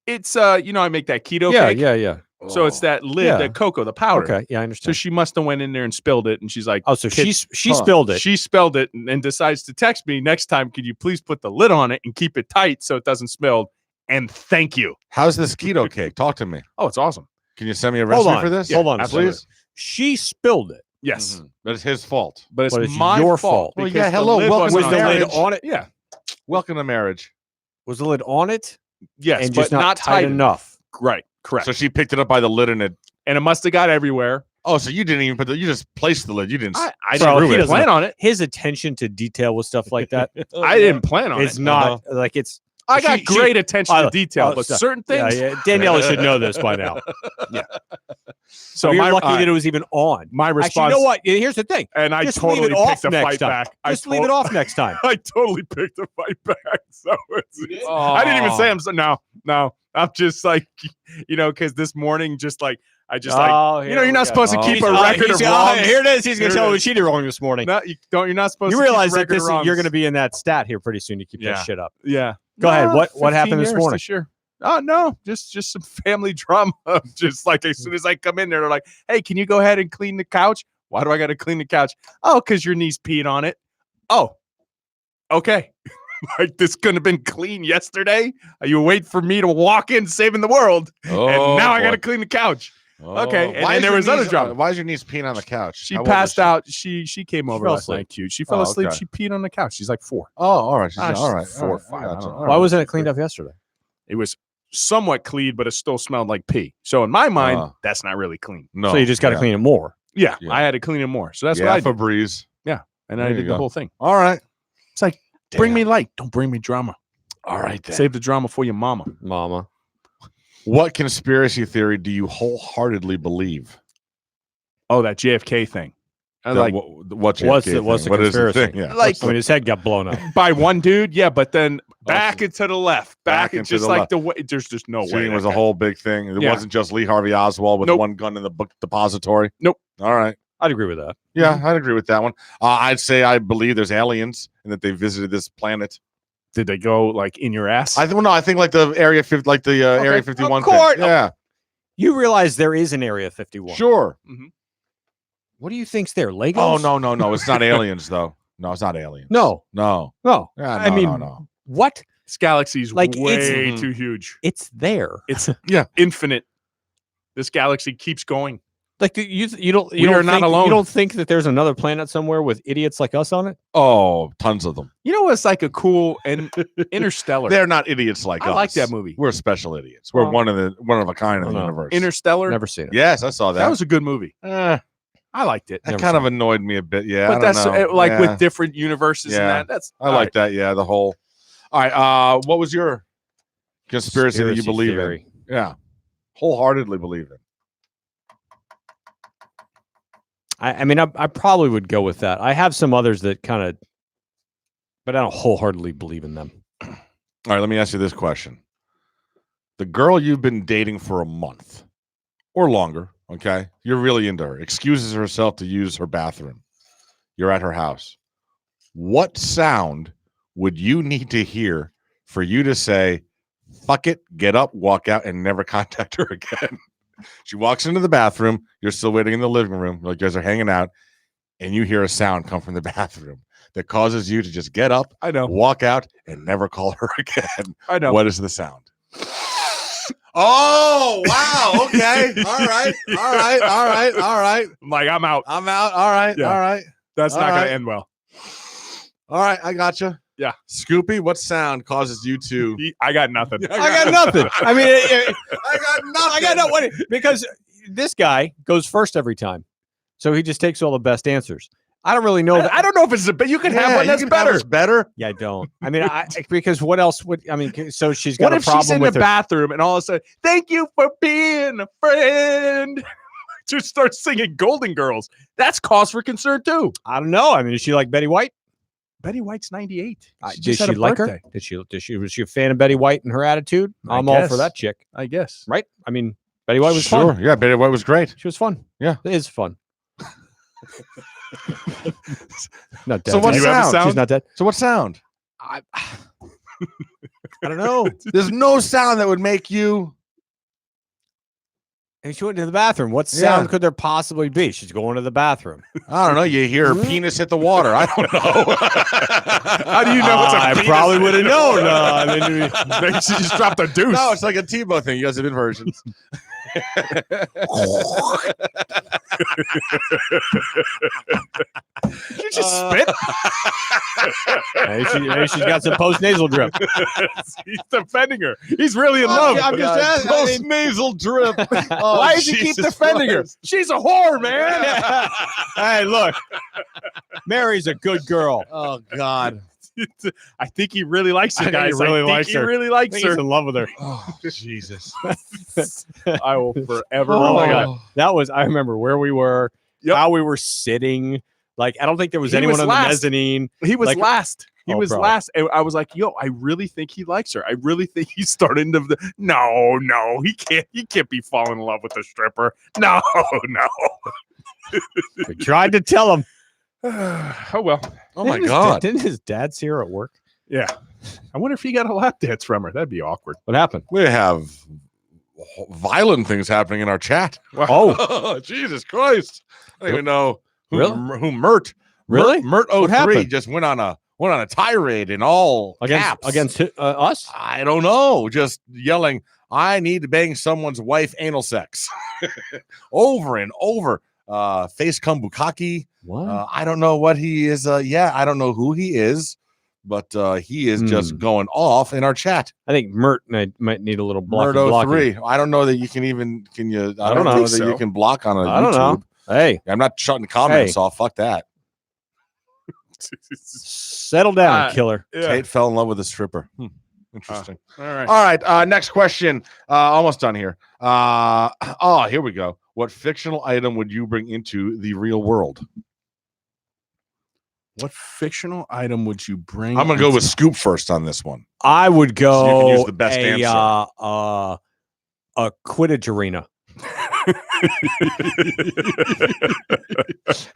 it's I make that keto Yeah, cake. yeah. So it's that lid, Yeah. that cocoa, the powder. Okay, yeah, I So understand. she must have went in there and spilled it, and she's like, Oh, so Kid- she spilled it. She spilled it and decides to text me next time. Could you please put the lid on it and keep it tight so it doesn't spill? And thank you. How's this keto cake? Talk to me. Oh, it's awesome. Can you send me a Hold recipe on. for this? Hold on a absolutely. please. She spilled it. Yes, Mhm. But it's his fault. but it's But it's my your fault. fault. Well, because yeah, the hello, lid welcome wasn't Was the on lid it. on it? Yeah. Welcome to marriage. Was the lid on it? Yes, and but just not tight enough. Right. Correct. So she picked it up by the lid and it. And it must have got everywhere. Oh, so you didn't even put you just placed the lid. You didn't. I Bro, didn't he doesn't plan on it. His attention to detail with stuff like that I didn't plan on is it. not like it's. I got She- great attention to detail, oh, but so- certain things. Yeah, Daniela should know this by now. So You're my lucky that it was even on. my response. Actually, you know what? Here's the thing. And I Just totally leave it off picked the next fight time. back. Just leave it off next time. I totally picked the fight back. So I didn't even say I'm so. No. I'm just like, because this morning, just like I just like, you're not supposed to keep a record of wrongs. Here it is. He's going Here to it tell me is. she did wrong this morning. No, you're not supposed You to realize keep that record this of wrongs. you're going to be in that stat here pretty soon to keep Yeah. that shit up. Yeah. Go ahead. No, What 15 happened this years morning? Year. Oh no, just some family drama. Just like as soon as I come in there, they're like, "Hey, can you go ahead and clean the couch?" Why do I got to clean the couch? Oh, because your niece peed on it. Oh, okay. Like this couldn't have been clean yesterday. You wait for me to walk in saving the world, and now I got to clean the couch. Okay, and then there was other drama. Why is your niece peeing on the couch? She How old is passed she? out. She came over fell last asleep. night. Cute. She fell Oh, asleep. okay. She peed on the couch. She's like 4. Oh, all right. Ah, she's all right. 4 or 5. I don't know. Why wasn't it cleaned up yesterday? It was somewhat clean, but it still smelled like pee. So in my mind, Ah. that's not really clean. No. So you just got to clean it more. Yeah, Yeah. I had to clean it more. So that's yeah, what I did. Febreze. And I There you did the go. whole thing. All right. It's like, bring me light. Don't bring me drama. All right. Then. Save the drama for your mama. Mama. What conspiracy theory do you wholeheartedly believe? Oh, that JFK thing. I That- like what's What's JFK the- what's thing? the What is the conspiracy? thing? Yeah. like I mean, his head got blown up. by one dude, yeah, but then back so- and to the left, back and into just the like left. the way. There's just no way. Shooting that was a guy- whole big thing. It Yeah. wasn't just Lee Harvey Oswald with Nope. one gun in the book depository. Nope. All right. I'd agree with that. Yeah, I'd agree with that one. I'd say I believe there's aliens and that they visited this planet. Did they go like in your ass? I think no, I think like the Area 50, like the Area 51 course. thing. Yeah, You realize there is an Area 51. sure. What do you think's there? Legos? Oh no, it's not aliens though. No, it's not aliens. No. no. No. Yeah, I no, mean, no. what? This galaxy's Like, way it's- too huge. It's there. It's Yeah. infinite. This galaxy keeps going. Like you don't. We are not alone. You don't think that there's another planet somewhere with idiots like us on it? Oh, tons of them. You know what's like a cool and Interstellar. They're not idiots like I us. like that movie. We're special idiots. We're Well, one of a kind in the no. universe. Interstellar. Never seen it. Yes, I saw that. That was a good movie. that I liked it. Never kind of seen annoyed me a bit. Yeah, But that's like Yeah. with different universes and Yeah. that. That's I like that. Yeah, the whole. All right. What was your conspiracy that you believe theory. in? Yeah, wholeheartedly believe in. I mean, I probably would go with that. I have some others that kind of, but I don't wholeheartedly believe in them. All right. Let me ask you this question: the girl you've been dating for a month or longer, okay, you're really into her, excuses herself to use her bathroom. You're at her house. What sound would you need to hear for you to say, "Fuck it, get up, walk out, and never contact her again"? She walks into the bathroom. You're still waiting in the living room. Like you guys are hanging out, and you hear a sound come from the bathroom that causes you to just get up, I know. walk out, and never call her again. I know. What is the sound? Oh, wow. Okay. All right. I'm like, I'm out. I'm out. All right. Yeah. All right. That's All not going right. to end well. All right. I got you. Yeah. Scoopy, what sound causes you to? I got nothing. I got nothing. I mean, I got nothing. I got no what because this guy goes first every time, so he just takes all the best answers. I don't really know. I don't know if it's a, but you can have one that's better. It's better. Yeah, I don't. I mean, because what else would I mean? So she's got What a if problem she's in with the her. bathroom and all of a sudden, thank you for being a friend? Just start singing Golden Girls. That's cause for concern too. I don't know. I mean, is she like Betty White? Betty White's 98. Did just had she a like her? birthday. Was she a fan of Betty White and her attitude? I I'm all guess. for that chick, I guess. right? I mean, Betty White was Sure. fun. Yeah. Betty White was great. She was fun. Yeah. It is fun. Not dead. So what She's sound? She's not dead. So what sound? I don't know. There's no sound that would make you. And she went to the bathroom. What Yeah. sound could there possibly be? She's going to the bathroom. I don't know. You hear her penis hit the water. I don't know. How do you know it's a I penis? probably would have known. Maybe she just dropped a deuce. No, it's like a Tebow thing. You guys have inversions. Did you just spit? Maybe she's got some post nasal drip. He's defending her. He's really in love. I'm just asking. Post nasal drip. Why does he keep defending her? She's a whore, man. Hey, look, Mary's a good girl. Oh God. I think he really likes her, I think guys. he really I think likes he her. really I likes think he's her. in love with her. Oh, Jesus. I will forever. Oh my remember God. That was, I remember where we were, Yep. how we were sitting. Like, I don't think there was He anyone was on last. the mezzanine. He was Like- last. He Oh, was bro. last. And I was like, yo, I really think he likes her. I really think he's starting to. No, he can't. He can't be falling in love with a stripper. No. We tried to tell him. Oh well. Oh my Didn't his God. Didn't his dad see her at work? Yeah. I wonder if he got a lap dance from her. That'd be awkward. What happened? We have violent things happening in our chat. Oh, Jesus Christ. I don't even know who, Really? who Mert. Really? Mert What 03 happened? just went on a tirade in all caps. against us? I don't know, just yelling, I need to bang someone's wife anal sex over and over. Face cum bukkake. What? I don't know what he is. I don't know who he is, but he is just going off in our chat. I think Mert might need a little Mert blocking. 03. I don't know that you can even I don't know think that so. you can block on a I don't know. YouTube. Hey, I'm not shutting comments Hey. off. Fuck that. settle down, killer. Yeah. Tate fell in love with a stripper. Interesting. All right. All right. Next question. Almost done here. Here we go. What fictional item would you bring into the real world? What fictional item would you bring? I'm gonna go into- with Scoop first on this one. I would go So you can use the best answer. a Quidditch arena.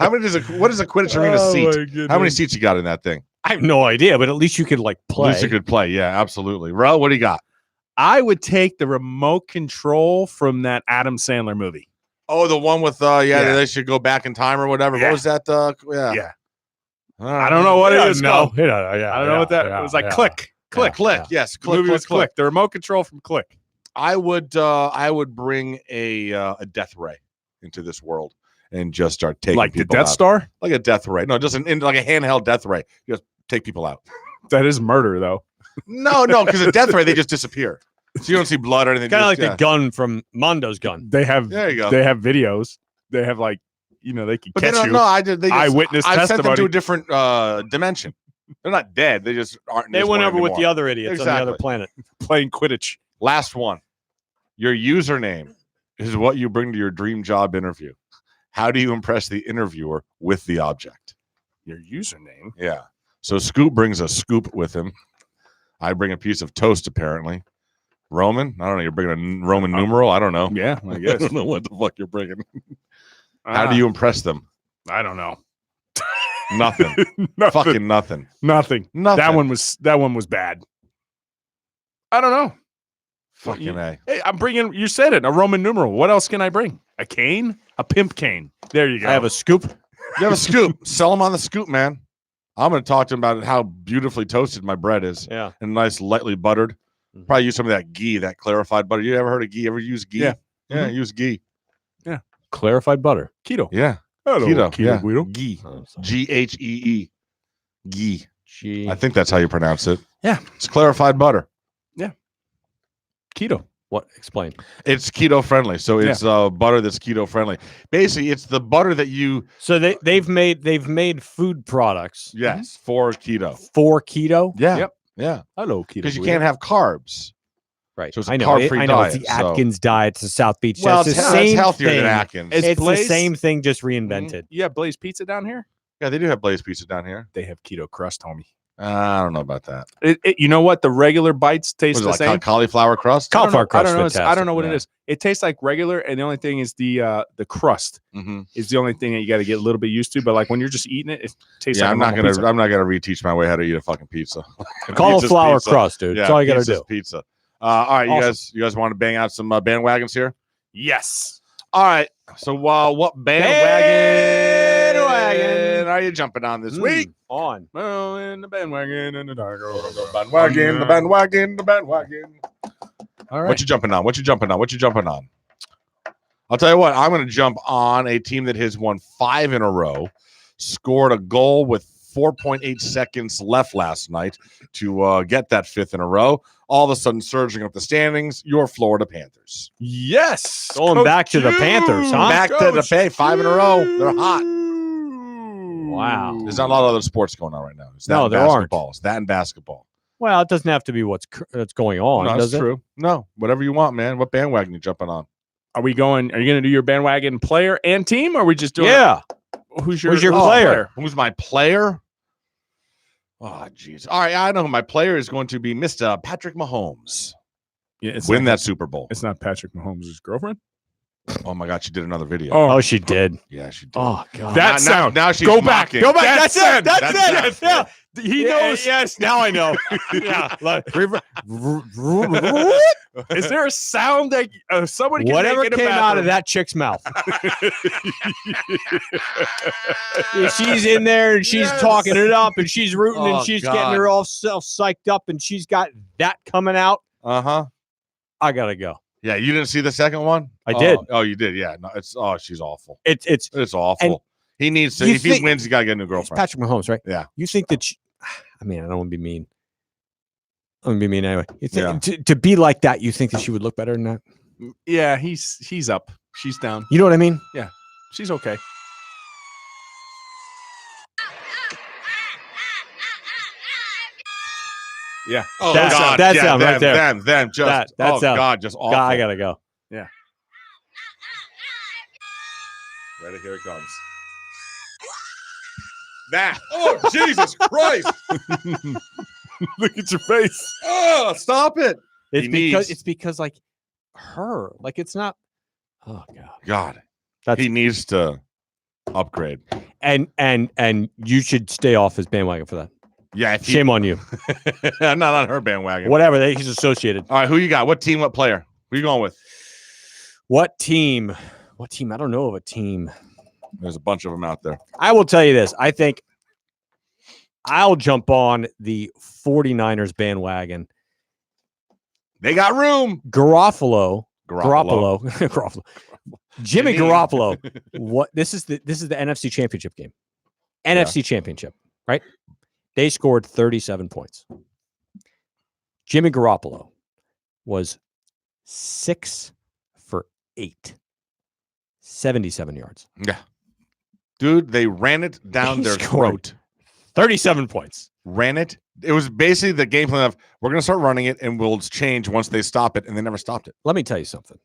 How many what does a Quidditch arena seat? How many seats you got in that thing? I have no idea, but at least you could like play. At least you could play. Yeah, absolutely. Ro, what do you got? I would take the remote control from that Adam Sandler movie. Oh, the one with Yeah. they should go back in time or whatever. Yeah. What was that? Yeah. All right. I don't know what it is. No, Go. yeah, I don't know what that. It was like click. Click. Yes, The click. movie was click. click. The remote control from Click. I would bring a death ray into this world and just start taking Like the people Death out. Star. Like a death ray. No, just like a handheld death ray. Just take people out. That is murder, though. No, because a death ray they just disappear. So you don't see blood or anything. Kind of like just- the gun from Mondo's gun. They have. There you go. They have videos. They have they can But they catch don't you. know. I did. They just, Eyewitness I sent them to testimony. a different dimension. They're not dead. They just aren't. in They this went one over with the anymore. other idiots on the other Exactly. planet. Playing Quidditch. Last one. Your username is what you bring to your dream job interview. How do you impress the interviewer with the object? Your username. Yeah. So Scoop brings a scoop with him. I bring a piece of toast, apparently. Roman? I don't know. You're bringing a Roman numeral? I don't know. Yeah, I I guess. don't know what the fuck you're bringing. How do you impress them? I don't know. Nothing. Nothing. Fucking nothing. Nothing. Nothing. That one was bad. I don't know. Fucking A. Hey, I'm bringing. You said it. A Roman numeral. What else can I bring? A cane? A pimp cane. There you go. I have a scoop. You have a scoop. Sell them on the scoop, man. I'm going to talk to him about how beautifully toasted my bread is Yeah. and nice, lightly buttered. Mhm. Probably use some of that ghee, that clarified butter. You ever heard of ghee? Ever use ghee? Yeah. Yeah, use ghee. Clarified butter. keto. Yeah. Hello, Keto. Yeah. Guido. Ghee. Oh, sorry. Ghee. Ghee. Gee. I think that's how you pronounce it. Yeah. It's clarified butter. Keto. What? Explain. It's keto friendly. So it's butter that's keto friendly. Basically, it's the butter that you, So they've made food products yes, for keto. for keto. Yeah. Yep. Yeah. Hello, keto. Because you Guido. can't have carbs. Right. So it's a I know. carb-free I know. It's diet, the so- Atkins diet. It's the South Beach. Well, it's it's, the it's same healthier thing. than Atkins. It's It's the Blaze- same thing, just reinvented. Yeah, Blaze Pizza down here. Yeah, they do have Blaze Pizza down here. They have keto crust, homie. I don't know about that. You know what? The regular bites taste Was it the like same. cauliflower crust? Caul- Cauliflower I crust, don't know. I fantastic. don't know what Yeah. it is. It tastes like regular, and the only thing is the crust Mm-hmm. is the only thing that you got to get a little bit used to. But like when you're just eating it, it tastes Yeah, like I'm a not normal gonna. pizza. I'm not gonna reteach my way how to eat a fucking pizza. Cauliflower Pizza's pizza. crust, dude. Yeah, That's all you got to pizza's do. Pizza. All right, Awesome. you guys want to bang out some bandwagons here? Yes. All right. So what bandwagon are you jumping on this week? On. Oh, in the bandwagon, in the dark. The bandwagon. All right. What you jumping on? What you jumping on? I'll tell you what. I'm going to jump on a team that has won 5 in a row, scored a goal with 4.8 seconds left last night to get that 5th in a row. All of a sudden, surging up the standings, your Florida Panthers. Yes. Going back to the Panthers, huh? Back to the pay, 5 in a row. They're hot. Wow. There's not a lot of other sports going on right now. It's that No, and there aren't. basketball. It's that and basketball. Well, it doesn't have to be that's going on, No, does that's it? true. No, whatever you want, man. What bandwagon you jumping on? Are you going to do your bandwagon player and team, or are we just doing? Yeah. Who's Who's your oh, player? Who's my player? Oh, jeez. All right, I know who my player is going to be. Mr. Patrick Mahomes. Yeah, it's Win not, that Super Bowl. It's not Patrick Mahomes' girlfriend. Oh my God, she did another video. Oh, she did. Yeah, she did. Oh God. That now, sound. Now she's Go back. mocking. Go back. That's it. That's That's it. it. Yeah. He knows. Yes. Now I know. Yeah. Is there a sound that somebody can Whatever make in a came out of bathroom? that chick's mouth. She's in there and she's talking it up and she's rooting Oh, and she's God. getting her all self psyched up and she's got that coming out. Uh-huh. I gotta go. Yeah, you didn't see the second one? I did. Oh, you did. Yeah. No, she's awful. It's It's awful. He needs to. you If he think- wins, he got to get a new it's girlfriend. Patrick Mahomes, right? Yeah. You think that? I mean, I don't want to be mean. I'm gonna be mean anyway. You think Yeah. to be like that, you think that she would look better than that? Yeah, he's up. She's down. You know what I mean? She's okay. Yeah. Oh, That God. sound- that sound right them, there. Them, just, That oh, sound. God, just awful. God, I gotta go. Ready? Here it comes. That. Oh, Jesus Christ. Look at your face. Oh, stop it. It's He because needs- like her. Like it's not. Oh God. God. That's He needs to upgrade. and you should stay off his bandwagon for that. Yeah. If he, Shame on you. I'm not on her bandwagon. Whatever. He's associated. All right. Who you got? What team? What player? Who you going with? What team? What team? I don't know of a team. There's a bunch of them out there. I will tell you this. I think I'll jump on the 49ers bandwagon. They got room. Garoppolo. Jimmy Janine. Garoppolo. What this is the NFC Championship game. NFC Championship, right? They scored 37 points. Jimmy Garoppolo was 6 for 8. 77 yards. Yeah. Dude, they ran it down He their scored. throat. 37 points. Ran it. It was basically the game plan of we're going to start running it and we'll change once they stop it, and they never stopped it. Let me tell you something.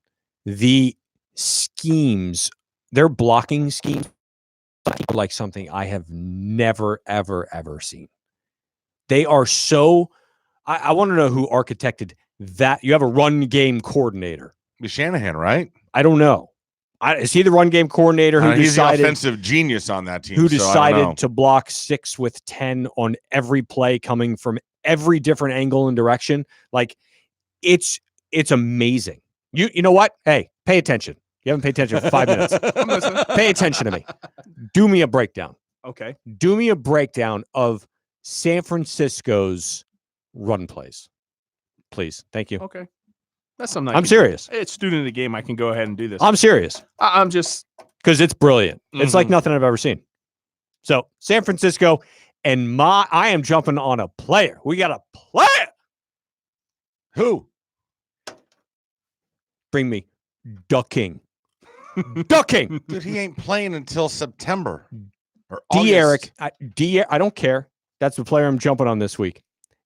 The schemes, their blocking schemes, are like something I have never, ever seen. They are so. I want to know who architected that. You have a run game coordinator. It was Shanahan, right? I don't know. Is he the run game coordinator who He's the decided offensive genius on that team. who so I don't know. decided to block 6 with 10 on every play coming from every different angle and direction? Like it's amazing. You know what? Hey, pay attention. You haven't paid attention for 5 minutes. I'm listening. Pay attention to me. Do me a breakdown. Okay. Do me a breakdown of San Francisco's run plays. Please. Thank you. Okay. That's something. I'm serious. It's student of the game. I can go ahead and do this. I'm serious I'm just. because it's brilliant. It's like Mhm. nothing I've ever seen. So San Francisco and I am jumping on a player. We got a player. Who? Bring me Ducking. Ducking. Dude, he ain't playing until September. Or De'Aaron. August. I don't care. That's the player I'm jumping on this week.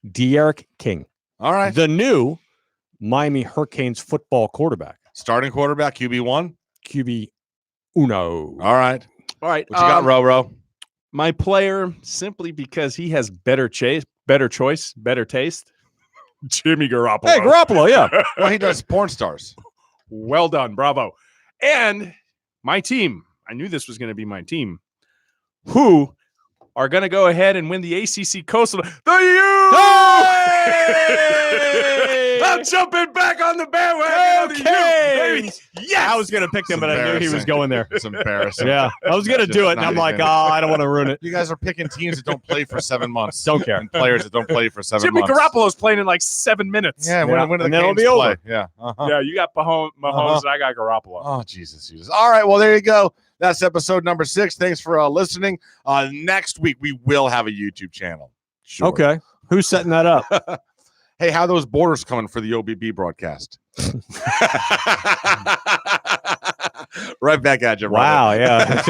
De'Aaron King. All right. The new Miami Hurricanes football quarterback. Starting quarterback, QB1. QB Uno. All right. All right. What you got, Ro? My player, simply because he has better choice, better taste. Jimmy Garoppolo. Hey, Garoppolo, yeah. Well, he does porn stars. Well done. Bravo. And my team, I knew this was going to be my team, who are going to go ahead and win the ACC Coastal. The U! I'm jumping back on the bandwagon. of the U, baby. Yes! I was going to pick him, but I knew he was embarrassing. going there. It's embarrassing. Yeah, I was going to Just do it, and not I'm like, even- I don't want to ruin it. You guys are picking teams that don't play for 7 months. Don't care. And players that don't play for 7 Jimmy months. Garoppolo's playing in like 7 minutes. Yeah, Yeah, when do the and then it'll games be over. play? Yeah. Uh-huh. Yeah, you got Mahomes Uh-huh. and I got Garoppolo. Oh, Jesus. All right. Well, there you go. That's episode number 6. Thanks for listening. Next week, we will have a YouTube channel. Sure. Okay. Who's setting that up? Hey, how are those borders coming for the OBB broadcast? Right back at you, brother. Wow, yeah.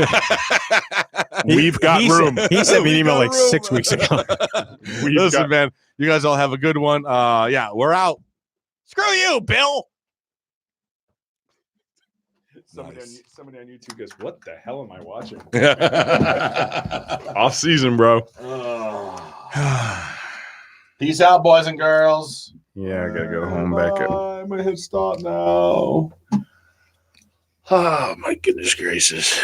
We've got he room. He sent me an We email got like room. 6 weeks ago. Listen, man, you guys all have a good one. Yeah, we're out. Screw you, Bill. Somebody on YouTube goes, "What the hell am I watching?" Off season, bro. Peace out, boys and girls. Yeah, I gotta go home back up. I'm gonna hit stop now. Oh my goodness gracious.